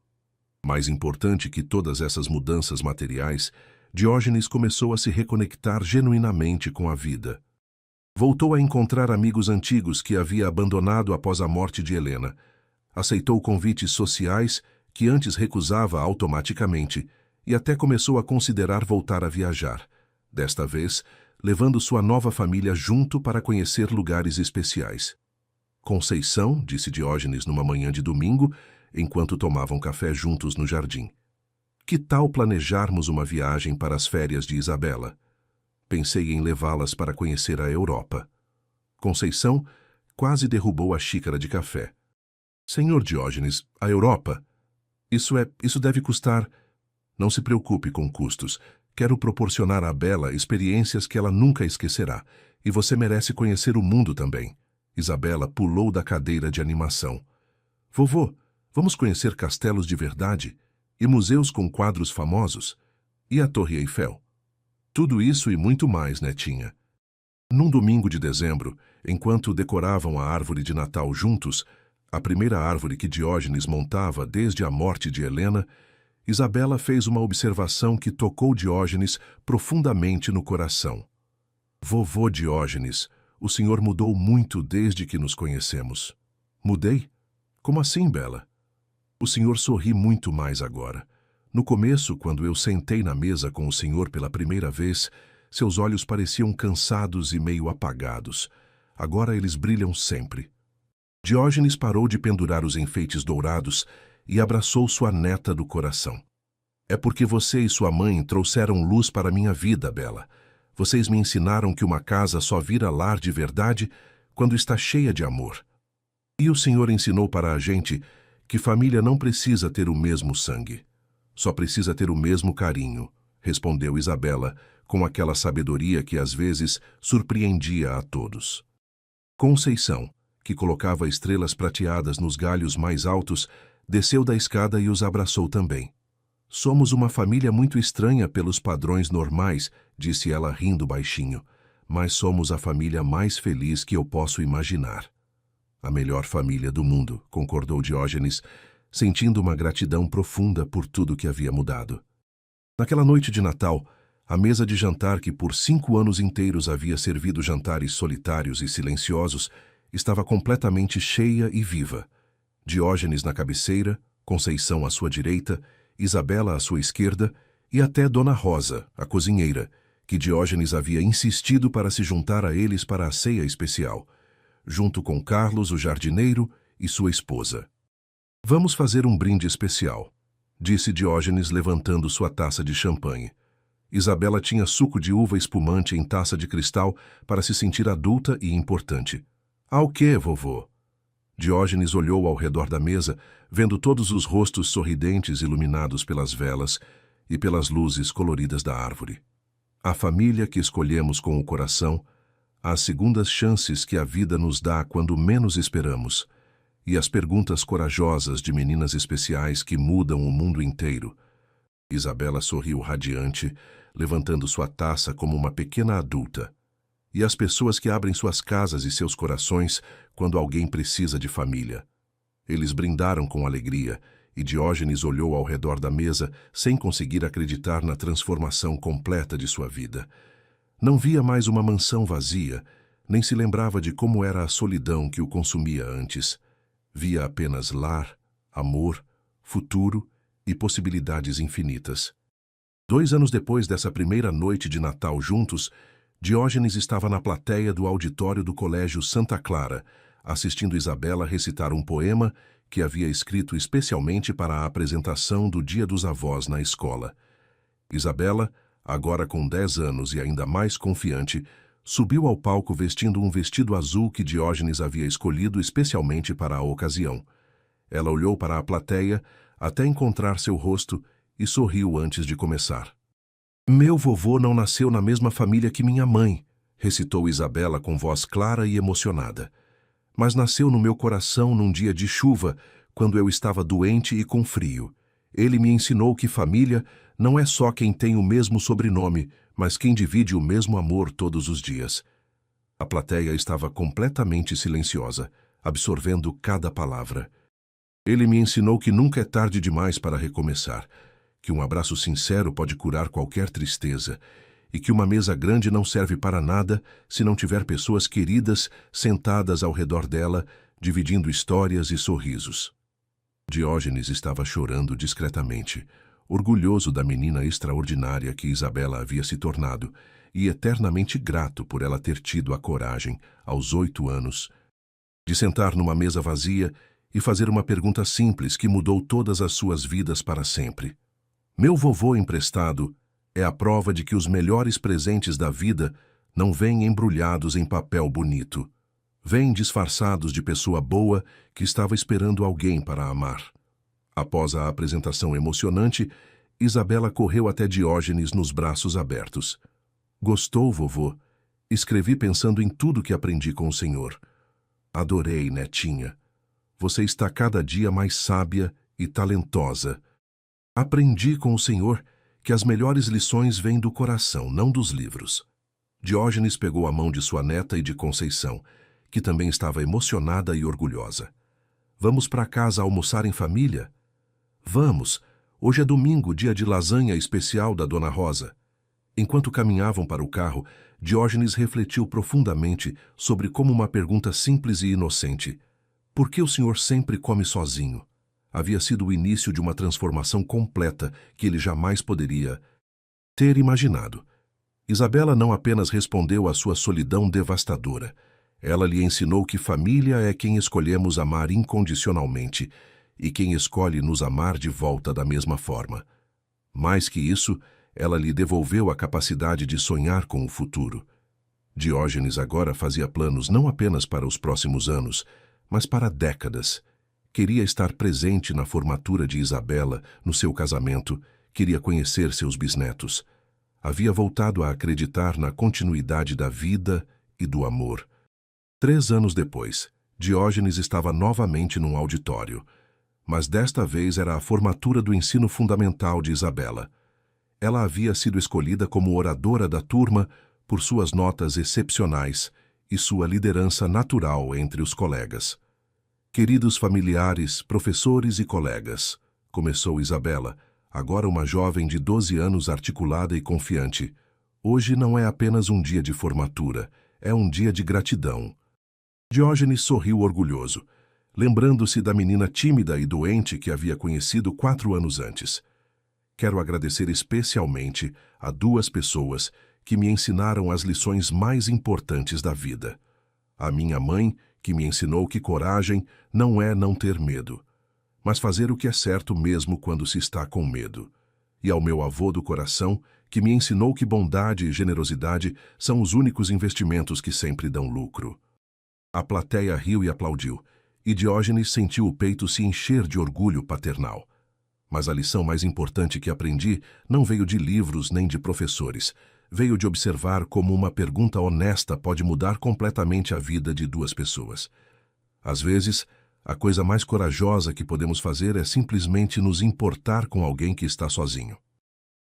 Mais importante que todas essas mudanças materiais, Diógenes começou a se reconectar genuinamente com a vida. Voltou a encontrar amigos antigos que havia abandonado após a morte de Helena. Aceitou convites sociais que antes recusava automaticamente e até começou a considerar voltar a viajar. Desta vez, levando sua nova família junto para conhecer lugares especiais. Conceição, disse Diógenes numa manhã de domingo, enquanto tomavam café juntos no jardim. Que tal planejarmos uma viagem para as férias de Isabela? Pensei em levá-las para conhecer a Europa. Conceição quase derrubou a xícara de café. Senhor Diógenes, a Europa? Isso deve custar... Não se preocupe com custos. Quero proporcionar a Bela experiências que ela nunca esquecerá. E você merece conhecer o mundo também. Isabela pulou da cadeira de animação. Vovô, vamos conhecer castelos de verdade? E museus com quadros famosos? E a Torre Eiffel? Tudo isso e muito mais, netinha. Num domingo de dezembro, enquanto decoravam a árvore de Natal juntos, a primeira árvore que Diógenes montava desde a morte de Helena, Isabela fez uma observação que tocou Diógenes profundamente no coração. Vovô Diógenes, o senhor mudou muito desde que nos conhecemos. Mudei? Como assim, Bela? O senhor sorri muito mais agora. No começo, quando eu sentei na mesa com o senhor pela primeira vez, seus olhos pareciam cansados e meio apagados. Agora eles brilham sempre. Diógenes parou de pendurar os enfeites dourados e abraçou sua neta do coração. É porque você e sua mãe trouxeram luz para minha vida, Bela. Vocês me ensinaram que uma casa só vira lar de verdade quando está cheia de amor. E o Senhor ensinou para a gente que família não precisa ter o mesmo sangue. Só precisa ter o mesmo carinho, respondeu Isabela, com aquela sabedoria que às vezes surpreendia a todos. Conceição, que colocava estrelas prateadas nos galhos mais altos, desceu da escada e os abraçou também. Somos uma família muito estranha pelos padrões normais, disse ela rindo baixinho, mas somos a família mais feliz que eu posso imaginar. A melhor família do mundo, concordou Diógenes, sentindo uma gratidão profunda por tudo que havia mudado. Naquela noite de Natal, a mesa de jantar que por 5 anos inteiros havia servido jantares solitários e silenciosos estava completamente cheia e viva. Diógenes na cabeceira, Conceição à sua direita, Isabela à sua esquerda e até Dona Rosa, a cozinheira, que Diógenes havia insistido para se juntar a eles para a ceia especial, junto com Carlos, o jardineiro, e sua esposa. Vamos fazer um brinde especial, disse Diógenes levantando sua taça de champanhe. Isabela tinha suco de uva espumante em taça de cristal para se sentir adulta e importante. Ao quê, vovô? Diógenes olhou ao redor da mesa, vendo todos os rostos sorridentes iluminados pelas velas e pelas luzes coloridas da árvore. A família que escolhemos com o coração, as segundas chances que a vida nos dá quando menos esperamos, e as perguntas corajosas de meninas especiais que mudam o mundo inteiro. Isabela sorriu radiante, levantando sua taça como uma pequena adulta. E as pessoas que abrem suas casas e seus corações quando alguém precisa de família. Eles brindaram com alegria, e Diógenes olhou ao redor da mesa sem conseguir acreditar na transformação completa de sua vida. Não via mais uma mansão vazia, nem se lembrava de como era a solidão que o consumia antes. Via apenas lar, amor, futuro e possibilidades infinitas. 2 anos depois dessa primeira noite de Natal juntos, Diógenes estava na plateia do auditório do Colégio Santa Clara, assistindo Isabela recitar um poema que havia escrito especialmente para a apresentação do Dia dos Avós na escola. Isabela, agora com 10 anos e ainda mais confiante, subiu ao palco vestindo um vestido azul que Diógenes havia escolhido especialmente para a ocasião. Ela olhou para a plateia até encontrar seu rosto e sorriu antes de começar. Meu vovô não nasceu na mesma família que minha mãe, recitou Isabela com voz clara e emocionada. Mas nasceu no meu coração num dia de chuva, quando eu estava doente e com frio. Ele me ensinou que família não é só quem tem o mesmo sobrenome, mas quem divide o mesmo amor todos os dias. A plateia estava completamente silenciosa, absorvendo cada palavra. Ele me ensinou que nunca é tarde demais para recomeçar, que um abraço sincero pode curar qualquer tristeza e que uma mesa grande não serve para nada se não tiver pessoas queridas sentadas ao redor dela, dividindo histórias e sorrisos. Diógenes estava chorando discretamente, orgulhoso da menina extraordinária que Isabela havia se tornado e eternamente grato por ela ter tido a coragem, aos 8 anos, de sentar numa mesa vazia e fazer uma pergunta simples que mudou todas as suas vidas para sempre. Meu vovô emprestado é a prova de que os melhores presentes da vida não vêm embrulhados em papel bonito. Vêm disfarçados de pessoa boa que estava esperando alguém para amar. Após a apresentação emocionante, Isabela correu até Diógenes nos braços abertos. Gostou, vovô? Escrevi pensando em tudo que aprendi com o senhor. Adorei, netinha. Você está cada dia mais sábia e talentosa. Aprendi com o senhor que as melhores lições vêm do coração, não dos livros. Diógenes pegou a mão de sua neta e de Conceição, que também estava emocionada e orgulhosa. Vamos para casa almoçar em família? Vamos. Hoje é domingo, dia de lasanha especial da Dona Rosa. Enquanto caminhavam para o carro, Diógenes refletiu profundamente sobre como uma pergunta simples e inocente. Por que o senhor sempre come sozinho? Havia sido o início de uma transformação completa que ele jamais poderia ter imaginado. Isabela não apenas respondeu à sua solidão devastadora. Ela lhe ensinou que família é quem escolhemos amar incondicionalmente e quem escolhe nos amar de volta da mesma forma. Mais que isso, ela lhe devolveu a capacidade de sonhar com o futuro. Diógenes agora fazia planos não apenas para os próximos anos, mas para décadas. Queria estar presente na formatura de Isabela, no seu casamento, queria conhecer seus bisnetos. Havia voltado a acreditar na continuidade da vida e do amor. 3 anos depois, Diógenes estava novamente num auditório, mas desta vez era a formatura do ensino fundamental de Isabela. Ela havia sido escolhida como oradora da turma por suas notas excepcionais e sua liderança natural entre os colegas. Queridos familiares, professores e colegas, começou Isabela, agora uma jovem de 12 anos articulada e confiante. Hoje não é apenas um dia de formatura, é um dia de gratidão. Diógenes sorriu orgulhoso, lembrando-se da menina tímida e doente que havia conhecido 4 anos antes. Quero agradecer especialmente a 2 pessoas que me ensinaram as lições mais importantes da vida. A minha mãe, que me ensinou que coragem não é não ter medo, mas fazer o que é certo mesmo quando se está com medo. E ao meu avô do coração, que me ensinou que bondade e generosidade são os únicos investimentos que sempre dão lucro. A plateia riu e aplaudiu, e Diógenes sentiu o peito se encher de orgulho paternal. Mas a lição mais importante que aprendi não veio de livros nem de professores. Veio de observar como uma pergunta honesta pode mudar completamente a vida de 2 pessoas. Às vezes, a coisa mais corajosa que podemos fazer é simplesmente nos importar com alguém que está sozinho.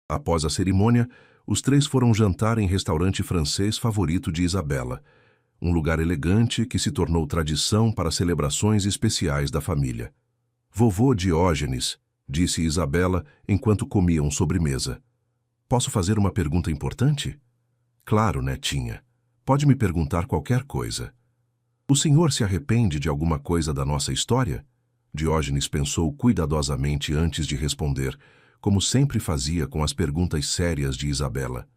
Após a cerimônia, os 3 foram jantar em restaurante francês favorito de Isabela, um lugar elegante que se tornou tradição para celebrações especiais da família. Vovô Diógenes, disse Isabela enquanto comiam sobremesa. Posso fazer uma pergunta importante? Claro, netinha. Pode me perguntar qualquer coisa. O senhor se arrepende de alguma coisa da nossa história? Diógenes pensou cuidadosamente antes de responder, como sempre fazia com as perguntas sérias de Isabela.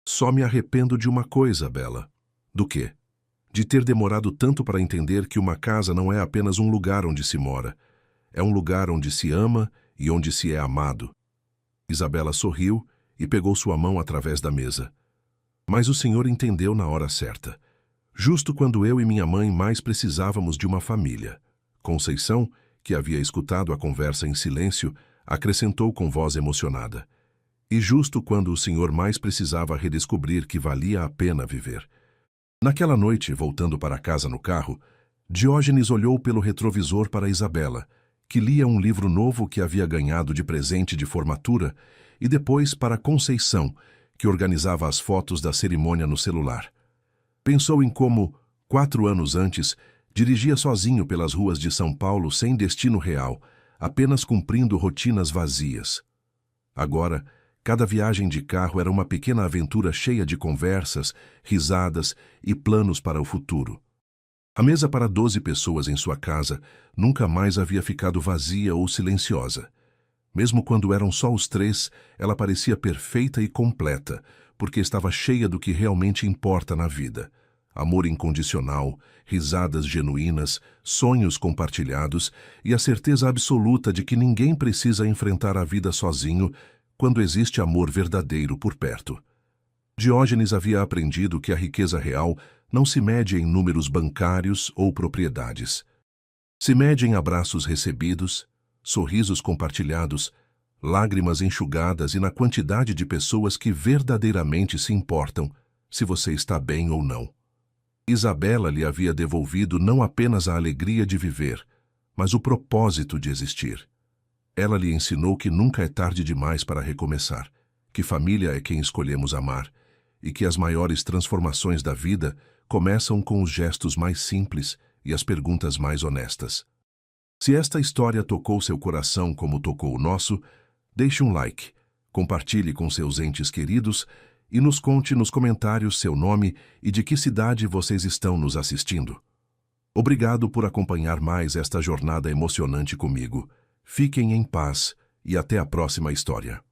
Só me arrependo de uma coisa, Bela. Do quê? De ter demorado tanto para entender que uma casa não é apenas um lugar onde se mora. É um lugar onde se ama e onde se é amado. Isabela sorriu e pegou sua mão através da mesa. Mas o senhor entendeu na hora certa. Justo quando eu e minha mãe mais precisávamos de uma família. Conceição, que havia escutado a conversa em silêncio, acrescentou com voz emocionada. E justo quando o senhor mais precisava redescobrir que valia a pena viver. Naquela noite, voltando para casa no carro, Diógenes olhou pelo retrovisor para Isabela, que lia um livro novo que havia ganhado de presente de formatura, e depois para Conceição, que organizava as fotos da cerimônia no celular. Pensou em como, 4 anos antes, dirigia sozinho pelas ruas de São Paulo sem destino real, apenas cumprindo rotinas vazias. Agora, cada viagem de carro era uma pequena aventura cheia de conversas, risadas e planos para o futuro. A mesa para 12 pessoas em sua casa nunca mais havia ficado vazia ou silenciosa. Mesmo quando eram só os 3, ela parecia perfeita e completa, porque estava cheia do que realmente importa na vida. Amor incondicional, risadas genuínas, sonhos compartilhados e a certeza absoluta de que ninguém precisa enfrentar a vida sozinho quando existe amor verdadeiro por perto. Diógenes havia aprendido que a riqueza real não se mede em números bancários ou propriedades. Se mede em abraços recebidos, sorrisos compartilhados, lágrimas enxugadas e na quantidade de pessoas que verdadeiramente se importam se você está bem ou não. Isabela lhe havia devolvido não apenas a alegria de viver, mas o propósito de existir. Ela lhe ensinou que nunca é tarde demais para recomeçar, que família é quem escolhemos amar, e que as maiores transformações da vida começam com os gestos mais simples e as perguntas mais honestas. Se esta história tocou seu coração como tocou o nosso, deixe um like, compartilhe com seus entes queridos e nos conte nos comentários seu nome e de que cidade vocês estão nos assistindo. Obrigado por acompanhar mais esta jornada emocionante comigo. Fiquem em paz e até a próxima história.